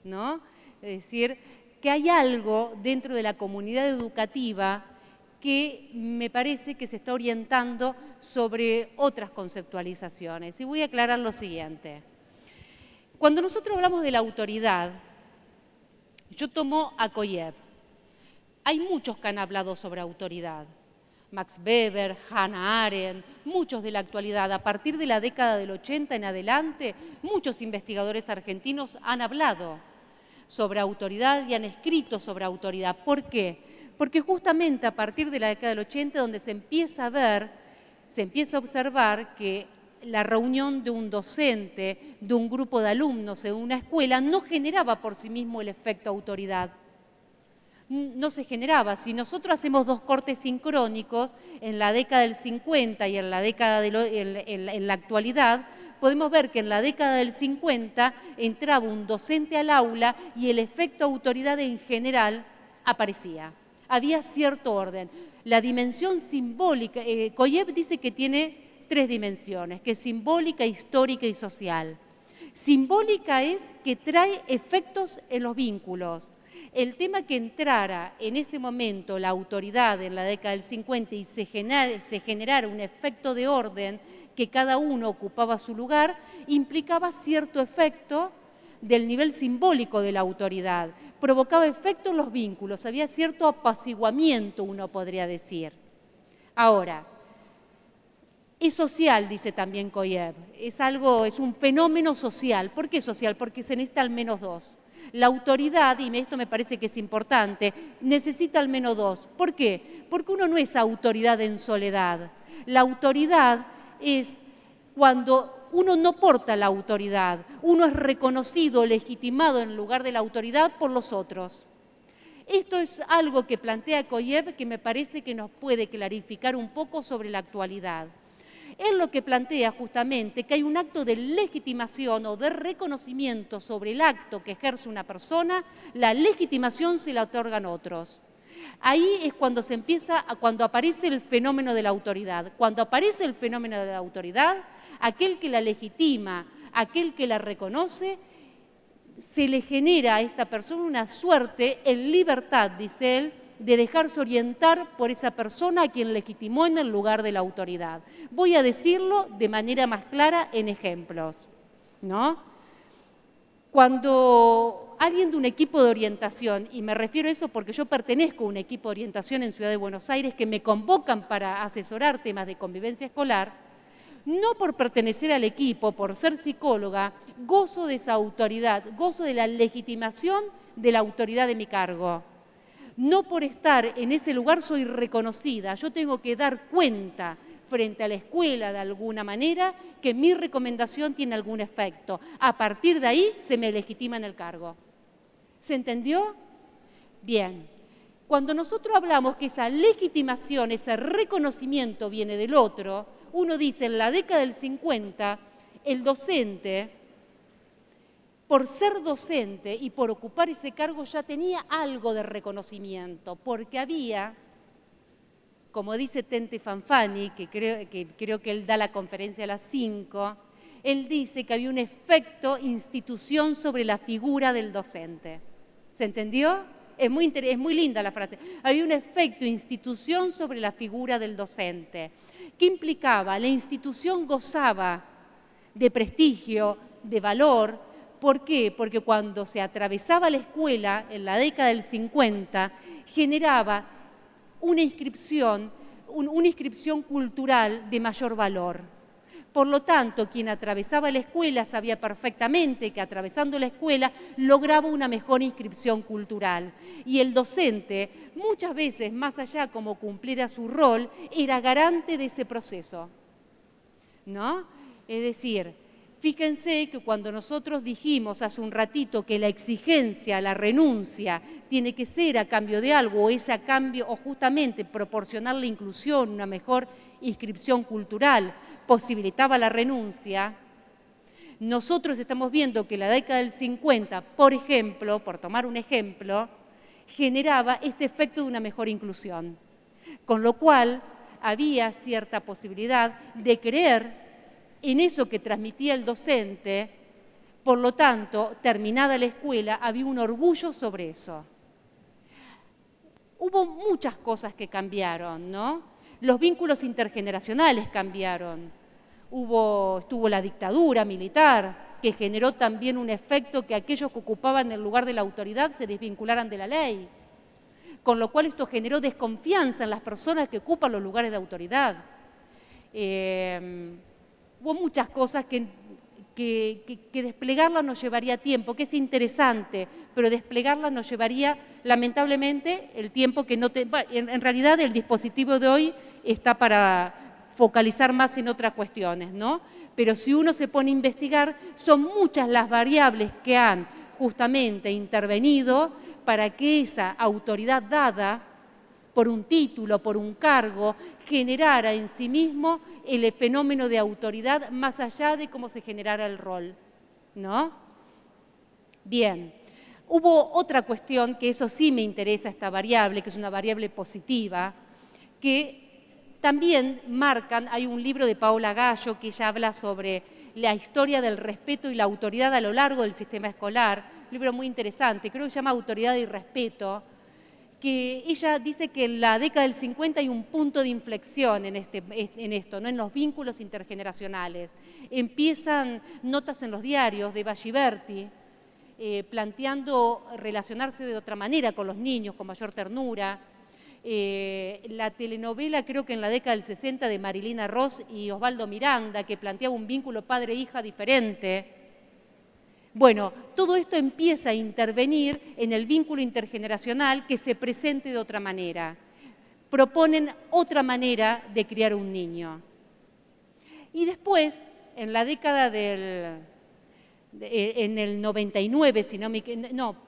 ¿no? Es decir, que hay algo dentro de la comunidad educativa que me parece que se está orientando sobre otras conceptualizaciones. Y voy a aclarar lo siguiente. Cuando nosotros hablamos de la autoridad, yo tomo a Koyev. Hay muchos que han hablado sobre autoridad. Max Weber, Hannah Arendt, muchos de la actualidad. A partir de la década del 80 en adelante, muchos investigadores argentinos han hablado sobre autoridad y han escrito sobre autoridad. ¿Por qué? Porque justamente a partir de la década del 80 donde se empieza a ver, se empieza a observar que la reunión de un docente, de un grupo de alumnos en una escuela, no generaba por sí mismo el efecto autoridad. No se generaba. Si nosotros hacemos dos cortes sincrónicos en la década del 50 y en la década en la actualidad, podemos ver que en la década del 50 entraba un docente al aula y el efecto autoridad en general aparecía. Había cierto orden. La dimensión simbólica, Koyev dice que tiene tres dimensiones, que es simbólica, histórica y social. Simbólica es que trae efectos en los vínculos. El tema que entrara en ese momento la autoridad en la década del 50 y se generara un efecto de orden, que cada uno ocupaba su lugar, implicaba cierto efecto del nivel simbólico de la autoridad, provocaba efecto en los vínculos, había cierto apaciguamiento, uno podría decir. Ahora, es social, dice también Koyev, es un fenómeno social. ¿Por qué social? Porque se necesita al menos dos. La autoridad, y esto me parece que es importante, necesita al menos dos. ¿Por qué? Porque uno no es autoridad en soledad. La autoridad es cuando uno no porta la autoridad, uno es reconocido, legitimado en lugar de la autoridad por los otros. Esto es algo que plantea Koyev que me parece que nos puede clarificar un poco sobre la actualidad. Él lo que plantea justamente que hay un acto de legitimación o de reconocimiento sobre el acto que ejerce una persona, la legitimación se la otorgan otros. Ahí es cuando cuando aparece el fenómeno de la autoridad. Cuando aparece el fenómeno de la autoridad, aquel que la legitima, aquel que la reconoce, se le genera a esta persona una suerte en libertad, dice él, de dejarse orientar por esa persona a quien legitimó en el lugar de la autoridad. Voy a decirlo de manera más clara en ejemplos, ¿no? Cuando alguien de un equipo de orientación, y me refiero a eso porque yo pertenezco a un equipo de orientación en Ciudad de Buenos Aires que me convocan para asesorar temas de convivencia escolar, no por pertenecer al equipo, por ser psicóloga, gozo de esa autoridad, gozo de la legitimación de la autoridad de mi cargo. No por estar en ese lugar soy reconocida, yo tengo que dar cuenta frente a la escuela de alguna manera que mi recomendación tiene algún efecto. A partir de ahí se me legitima en el cargo. ¿Se entendió? Bien. Cuando nosotros hablamos que esa legitimación, ese reconocimiento viene del otro, uno dice en la década del 50, el docente, por ser docente y por ocupar ese cargo ya tenía algo de reconocimiento, porque había, como dice Tente Fanfani, que creo que él da la conferencia a las 5, él dice que había un efecto institución sobre la figura del docente. ¿Se entendió? Es muy linda la frase. Había un efecto institución sobre la figura del docente. ¿Qué implicaba? La institución gozaba de prestigio, de valor. ¿Por qué? Porque cuando se atravesaba la escuela en la década del 50, generaba una inscripción cultural de mayor valor. Por lo tanto, quien atravesaba la escuela sabía perfectamente que atravesando la escuela lograba una mejor inscripción cultural. Y el docente, muchas veces, más allá como cumpliera su rol, era garante de ese proceso, ¿no? Es decir, fíjense que cuando nosotros dijimos hace un ratito que la exigencia, la renuncia, tiene que ser a cambio de algo, o es a cambio, o justamente proporcionar la inclusión, una mejor inscripción cultural, posibilitaba la renuncia, nosotros estamos viendo que la década del 50, por ejemplo, por tomar un ejemplo, generaba este efecto de una mejor inclusión, con lo cual había cierta posibilidad de creer en eso que transmitía el docente, por lo tanto, terminada la escuela, había un orgullo sobre eso. Hubo muchas cosas que cambiaron, ¿no? Los vínculos intergeneracionales cambiaron. Estuvo la dictadura militar, que generó también un efecto que aquellos que ocupaban el lugar de la autoridad se desvincularan de la ley, con lo cual esto generó desconfianza en las personas que ocupan los lugares de autoridad. Hubo muchas cosas que desplegarlas nos llevaría tiempo, que es interesante, pero desplegarlas nos llevaría, lamentablemente, el tiempo que no te... En realidad, el dispositivo de hoy está para focalizar más en otras cuestiones, ¿no? Pero si uno se pone a investigar, son muchas las variables que han justamente intervenido para que esa autoridad dada por un título, por un cargo, generara en sí mismo el fenómeno de autoridad más allá de cómo se generara el rol, ¿no? Bien, hubo otra cuestión que eso sí me interesa, esta variable, que es una variable positiva, que también marcan, hay un libro de Paola Gallo que ella habla sobre la historia del respeto y la autoridad a lo largo del sistema escolar, un libro muy interesante, creo que se llama Autoridad y Respeto, que ella dice que en la década del 50 hay un punto de inflexión en esto, ¿no? En los vínculos intergeneracionales. Empiezan notas en los diarios de Bagiberti, planteando relacionarse de otra manera con los niños, con mayor ternura. La telenovela, creo que en la década del 60, de Marilina Ross y Osvaldo Miranda, que planteaba un vínculo padre-hija diferente. Bueno, todo esto empieza a intervenir en el vínculo intergeneracional que se presente de otra manera. Proponen otra manera de criar un niño. Y después, en la década en el 99,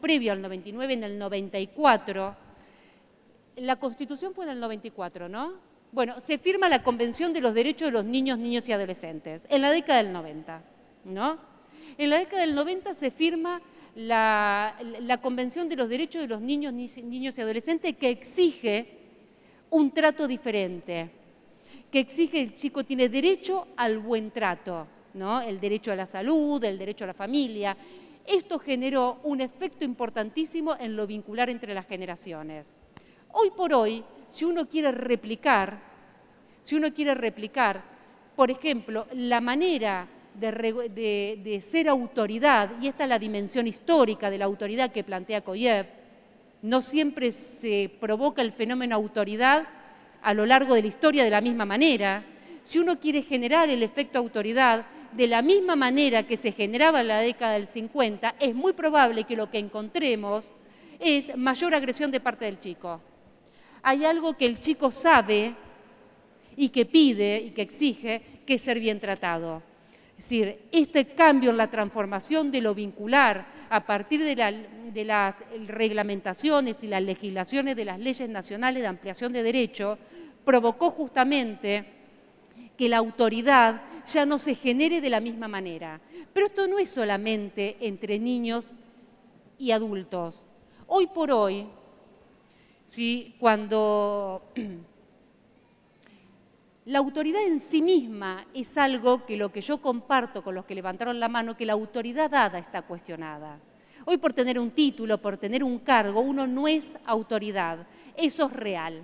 previo al 99, en el 94, la Constitución fue en el 94, ¿no? Bueno, se firma la Convención de los Derechos de los Niños, Niñas y Adolescentes, en la década del 90, ¿no? En la década del 90 se firma la Convención de los Derechos de los Niños, Niños y Adolescentes, que exige un trato diferente, que exige que el chico tiene derecho al buen trato, ¿no? El derecho a la salud, el derecho a la familia. Esto generó un efecto importantísimo en lo vincular entre las generaciones. Hoy por hoy, si uno quiere replicar, por ejemplo, la manera de ser autoridad, y esta es la dimensión histórica de la autoridad que plantea Koyev, no siempre se provoca el fenómeno autoridad a lo largo de la historia de la misma manera. Si uno quiere generar el efecto autoridad de la misma manera que se generaba en la década del 50, es muy probable que lo que encontremos es mayor agresión de parte del chico. Hay algo que el chico sabe y que pide y que exige, que es ser bien tratado. Es decir, este cambio en la transformación de lo vincular a partir de las reglamentaciones y las legislaciones de las leyes nacionales de ampliación de derechos provocó justamente que la autoridad ya no se genere de la misma manera. Pero esto no es solamente entre niños y adultos. Hoy por hoy, ¿sí? Cuando la autoridad en sí misma es algo que lo que yo comparto con los que levantaron la mano, que la autoridad dada está cuestionada. Hoy por tener un título, por tener un cargo, uno no es autoridad. Eso es real.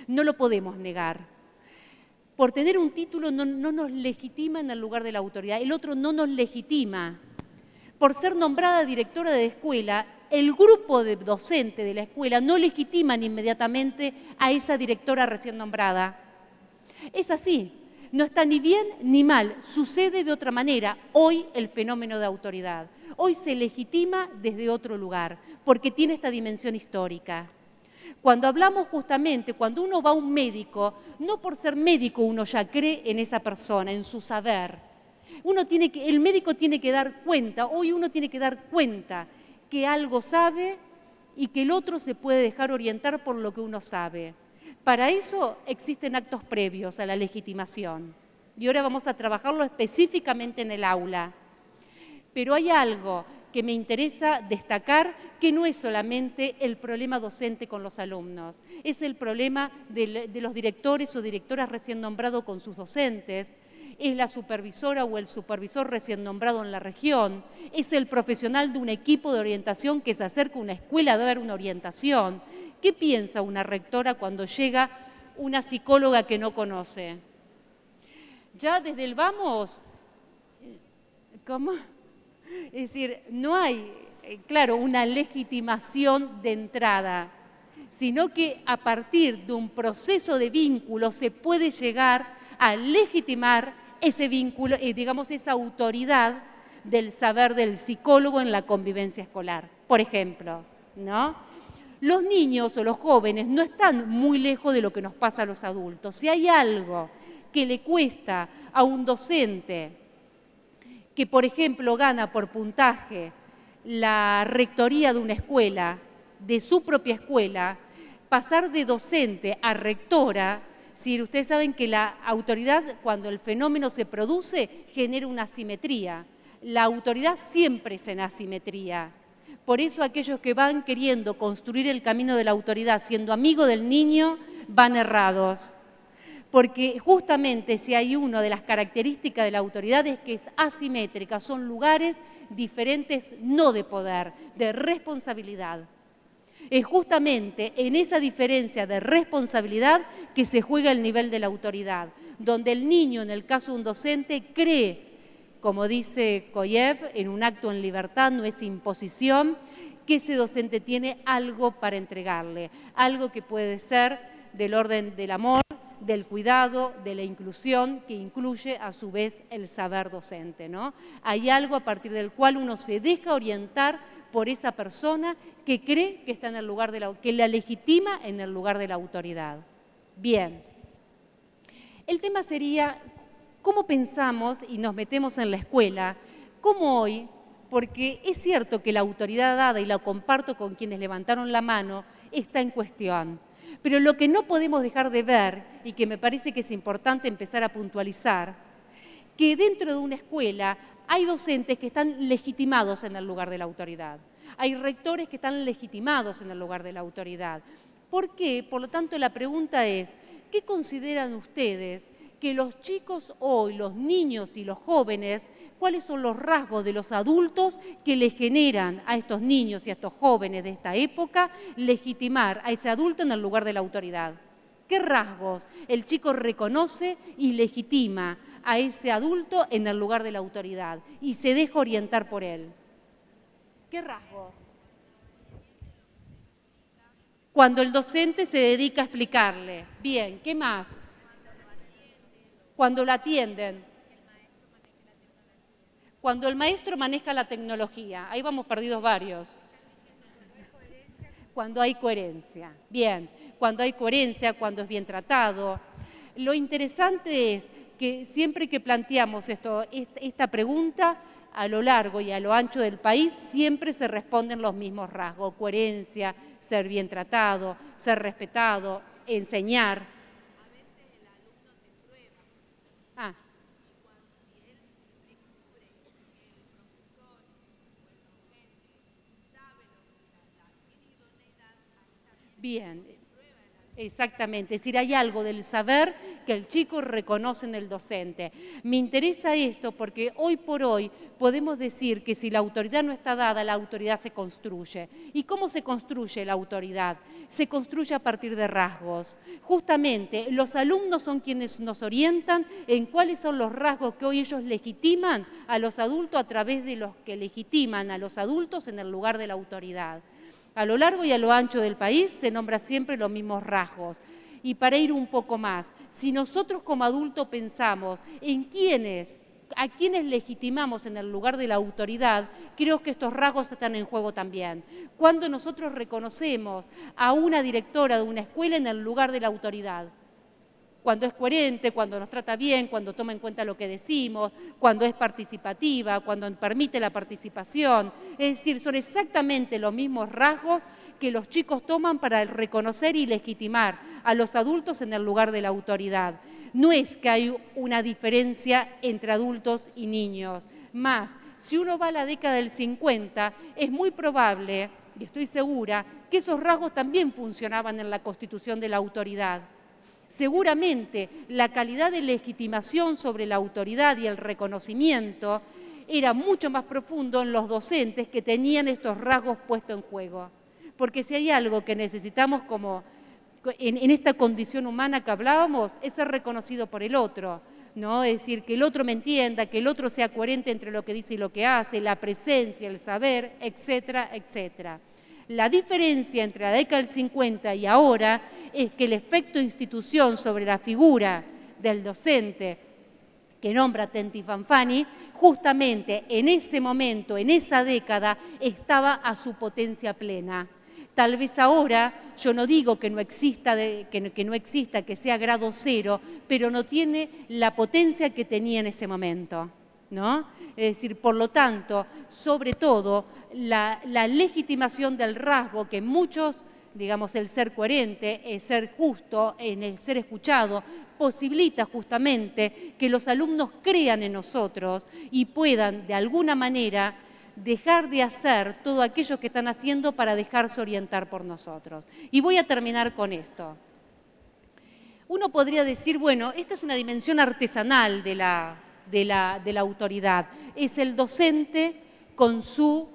No lo podemos negar. Por tener un título no nos legitima en el lugar de la autoridad. El otro no nos legitima. Por ser nombrada directora de escuela, el grupo de docente de la escuela no legitiman inmediatamente a esa directora recién nombrada. Es así, No está ni bien ni mal, sucede de otra manera hoy el fenómeno de autoridad. Hoy se legitima desde otro lugar, porque tiene esta dimensión histórica. Cuando hablamos justamente, cuando uno va a un médico, no por ser médico uno ya cree en esa persona, en su saber. El médico tiene que dar cuenta, hoy uno tiene que dar cuenta que algo sabe y que el otro se puede dejar orientar por lo que uno sabe. Para eso existen actos previos a la legitimación. Y ahora vamos a trabajarlo específicamente en el aula. Pero hay algo que me interesa destacar, que no es solamente el problema docente con los alumnos, es el problema de los directores o directoras recién nombrados con sus docentes, es la supervisora o el supervisor recién nombrado en la región, es el profesional de un equipo de orientación que se acerca a una escuela a dar una orientación. ¿Qué piensa una rectora cuando llega una psicóloga que no conoce? Ya desde el vamos, ¿cómo? Es decir, no hay, claro, una legitimación de entrada, sino que a partir de un proceso de vínculo se puede llegar a legitimar ese vínculo, digamos, esa autoridad del saber del psicólogo en la convivencia escolar, por ejemplo, ¿no? Los niños o los jóvenes no están muy lejos de lo que nos pasa a los adultos. Si hay algo que le cuesta a un docente que, por ejemplo, gana por puntaje la rectoría de una escuela, de su propia escuela, pasar de docente a rectora, si ustedes saben que la autoridad, cuando el fenómeno se produce, genera una asimetría. La autoridad siempre es en asimetría. Por eso aquellos que van queriendo construir el camino de la autoridad siendo amigo del niño, van errados. Porque justamente si hay una de las características de la autoridad es que es asimétrica, son lugares diferentes no de poder, de responsabilidad. Es justamente en esa diferencia de responsabilidad que se juega el nivel de la autoridad, donde el niño, en el caso de un docente, cree, como dice Koyev, en un acto en libertad, no es imposición, que ese docente tiene algo para entregarle, algo que puede ser del orden del amor, del cuidado, de la inclusión, que incluye a su vez el saber docente, ¿no? Hay algo a partir del cual uno se deja orientar por esa persona que cree que está en el lugar de que la legitima en el lugar de la autoridad. Bien, el tema sería cómo pensamos y nos metemos en la escuela, cómo hoy, porque es cierto que la autoridad dada, y la comparto con quienes levantaron la mano, está en cuestión. Pero lo que no podemos dejar de ver, y que me parece que es importante empezar a puntualizar, que dentro de una escuela hay docentes que están legitimados en el lugar de la autoridad. Hay rectores que están legitimados en el lugar de la autoridad. ¿Por qué? Por lo tanto, la pregunta es, ¿qué consideran ustedes que los chicos hoy, los niños y los jóvenes, cuáles son los rasgos de los adultos que le generan a estos niños y a estos jóvenes de esta época legitimar a ese adulto en el lugar de la autoridad? ¿Qué rasgos el chico reconoce y legitima a ese adulto en el lugar de la autoridad y se deja orientar por él? ¿Qué rasgos? Cuando el docente se dedica a explicarle. Bien, ¿qué más? Cuando lo atienden. Cuando el maestro maneja la tecnología. Ahí vamos perdidos varios. Cuando hay coherencia. Bien, cuando hay coherencia, cuando es bien tratado. Lo interesante es que siempre que planteamos esta pregunta, a lo largo y a lo ancho del país, siempre se responden los mismos rasgos: coherencia, ser bien tratado, ser respetado, enseñar. A veces el alumno te prueba. Ah. Y cuando si él descubre que el profesor o el docente sabe tiene idoneidad, ahí también Bien. Exactamente, es decir, hay algo del saber que el chico reconoce en el docente. Me interesa esto porque hoy por hoy podemos decir que si la autoridad no está dada, la autoridad se construye. ¿Y cómo se construye la autoridad? Se construye a partir de rasgos. Justamente, los alumnos son quienes nos orientan en cuáles son los rasgos que hoy ellos legitiman a los adultos a través de los que legitiman a los adultos en el lugar de la autoridad. A lo largo y a lo ancho del país se nombra siempre los mismos rasgos. Y para ir un poco más, si nosotros como adultos pensamos en a quienes legitimamos en el lugar de la autoridad, creo que estos rasgos están en juego también. Cuando nosotros reconocemos a una directora de una escuela en el lugar de la autoridad, cuando es coherente, cuando nos trata bien, cuando toma en cuenta lo que decimos, cuando es participativa, cuando permite la participación. Es decir, son exactamente los mismos rasgos que los chicos toman para reconocer y legitimar a los adultos en el lugar de la autoridad. No es que hay una diferencia entre adultos y niños. Más, si uno va a la década del 50, es muy probable, y estoy segura, que esos rasgos también funcionaban en la constitución de la autoridad. Seguramente la calidad de legitimación sobre la autoridad y el reconocimiento era mucho más profundo en los docentes que tenían estos rasgos puestos en juego. Porque si hay algo que necesitamos como en esta condición humana que hablábamos, es ser reconocido por el otro, ¿no? Es decir, que el otro me entienda, que el otro sea coherente entre lo que dice y lo que hace, la presencia, el saber, etcétera, etcétera. La diferencia entre la década del 50 y ahora es que el efecto institución sobre la figura del docente que nombra Tenti Fanfani, justamente en ese momento, en esa década, estaba a su potencia plena. Tal vez ahora, yo no digo que no exista, que sea grado cero, pero no tiene la potencia que tenía en ese momento, ¿no? Es decir, por lo tanto, sobre todo, la legitimación del rasgo que muchos, digamos, el ser coherente, el ser justo, en el ser escuchado, posibilita justamente que los alumnos crean en nosotros y puedan, de alguna manera, dejar de hacer todo aquello que están haciendo para dejarse orientar por nosotros. Y voy a terminar con esto. Uno podría decir, bueno, esta es una dimensión artesanal de la autoridad. Es el docente con su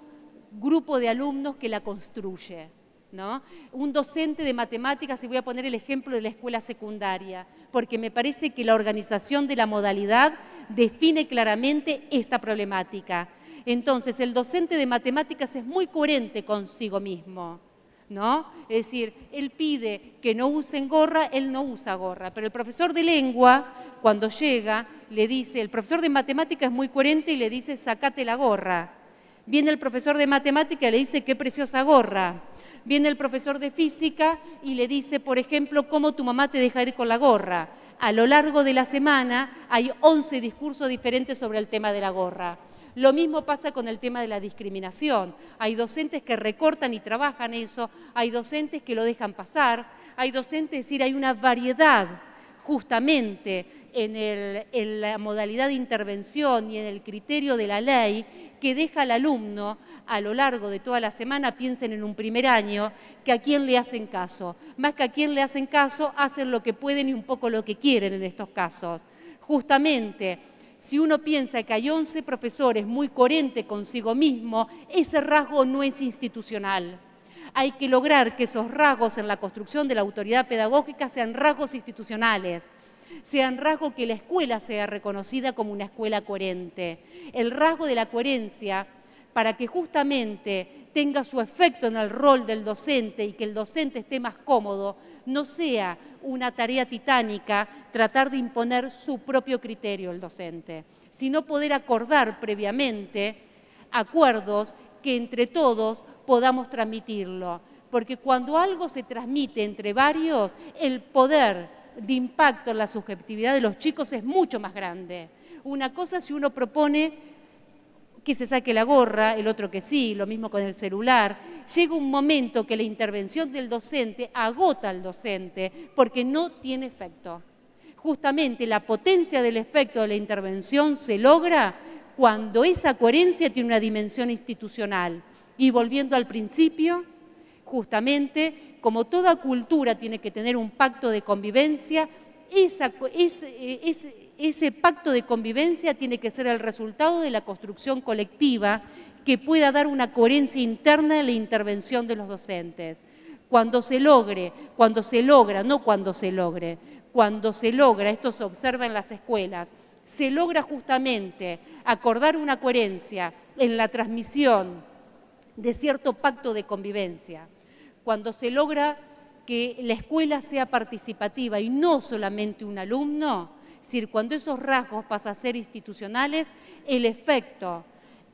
grupo de alumnos que la construye, ¿no? Un docente de matemáticas, y voy a poner el ejemplo de la escuela secundaria, porque me parece que la organización de la modalidad define claramente esta problemática. Entonces, el docente de matemáticas es muy coherente consigo mismo, ¿no? Es decir, él pide que no usen gorra, él no usa gorra, pero el profesor de lengua, cuando llega, le dice, el profesor de matemáticas es muy coherente y le dice, sacate la gorra. Viene el profesor de matemática y le dice, qué preciosa gorra. Viene el profesor de física y le dice, por ejemplo, cómo tu mamá te deja ir con la gorra. A lo largo de la semana hay 11 discursos diferentes sobre el tema de la gorra. Lo mismo pasa con el tema de la discriminación. Hay docentes que recortan y trabajan eso, hay docentes que lo dejan pasar, hay docentes, es decir, hay una variedad justamente en la modalidad de intervención y en el criterio de la ley que deja al alumno a lo largo de toda la semana, piensen en un primer año, que a quién le hacen caso. Más que a quién le hacen caso, hacen lo que pueden y un poco lo que quieren en estos casos. Justamente, si uno piensa que hay 11 profesores muy coherentes consigo mismo, ese rasgo no es institucional. Hay que lograr que esos rasgos en la construcción de la autoridad pedagógica sean rasgos institucionales, sean rasgos que la escuela sea reconocida como una escuela coherente. El rasgo de la coherencia, para que justamente tenga su efecto en el rol del docente y que el docente esté más cómodo, no sea una tarea titánica tratar de imponer su propio criterio el docente, sino poder acordar previamente acuerdos que entre todos podamos transmitirlo. Porque cuando algo se transmite entre varios, el poder de impacto en la subjetividad de los chicos es mucho más grande. Una cosa si uno propone que se saque la gorra, el otro que sí, lo mismo con el celular. Llega un momento que la intervención del docente agota al docente porque no tiene efecto. Justamente la potencia del efecto de la intervención se logra cuando esa coherencia tiene una dimensión institucional. Y volviendo al principio, justamente, como toda cultura tiene que tener un pacto de convivencia, ese pacto de convivencia tiene que ser el resultado de la construcción colectiva que pueda dar una coherencia interna en la intervención de los docentes. Cuando se logra, esto se observa en las escuelas, se logra justamente acordar una coherencia en la transmisión de cierto pacto de convivencia. Cuando se logra que la escuela sea participativa y no solamente un alumno, es decir, cuando esos rasgos pasan a ser institucionales, el efecto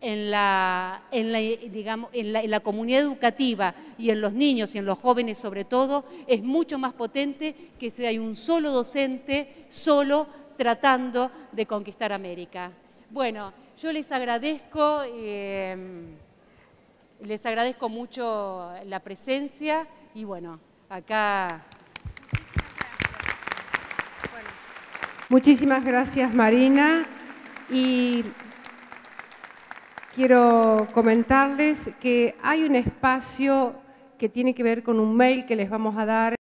en la comunidad educativa y en los niños y en los jóvenes sobre todo, es mucho más potente que si hay un solo docente, solo tratando de conquistar América. Bueno, yo les agradezco mucho la presencia y bueno, acá... Muchísimas gracias, Marina. Y quiero comentarles que hay un espacio que tiene que ver con un mail que les vamos a dar,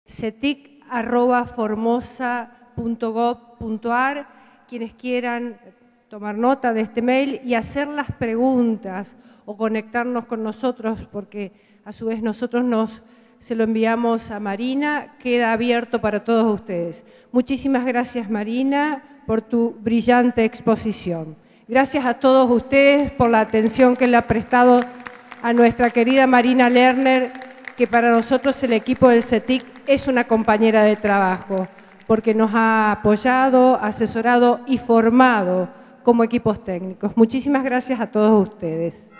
cetic@formosa.gov.ar, quienes quieran tomar nota de este mail y hacer las preguntas o conectarnos con nosotros, porque a su vez nosotros se lo enviamos a Marina, queda abierto para todos ustedes. Muchísimas gracias, Marina, por tu brillante exposición. Gracias a todos ustedes por la atención que le ha prestado a nuestra querida Marina Lerner, que para nosotros el equipo del CETIC es una compañera de trabajo, porque nos ha apoyado, asesorado y formado como equipos técnicos. Muchísimas gracias a todos ustedes.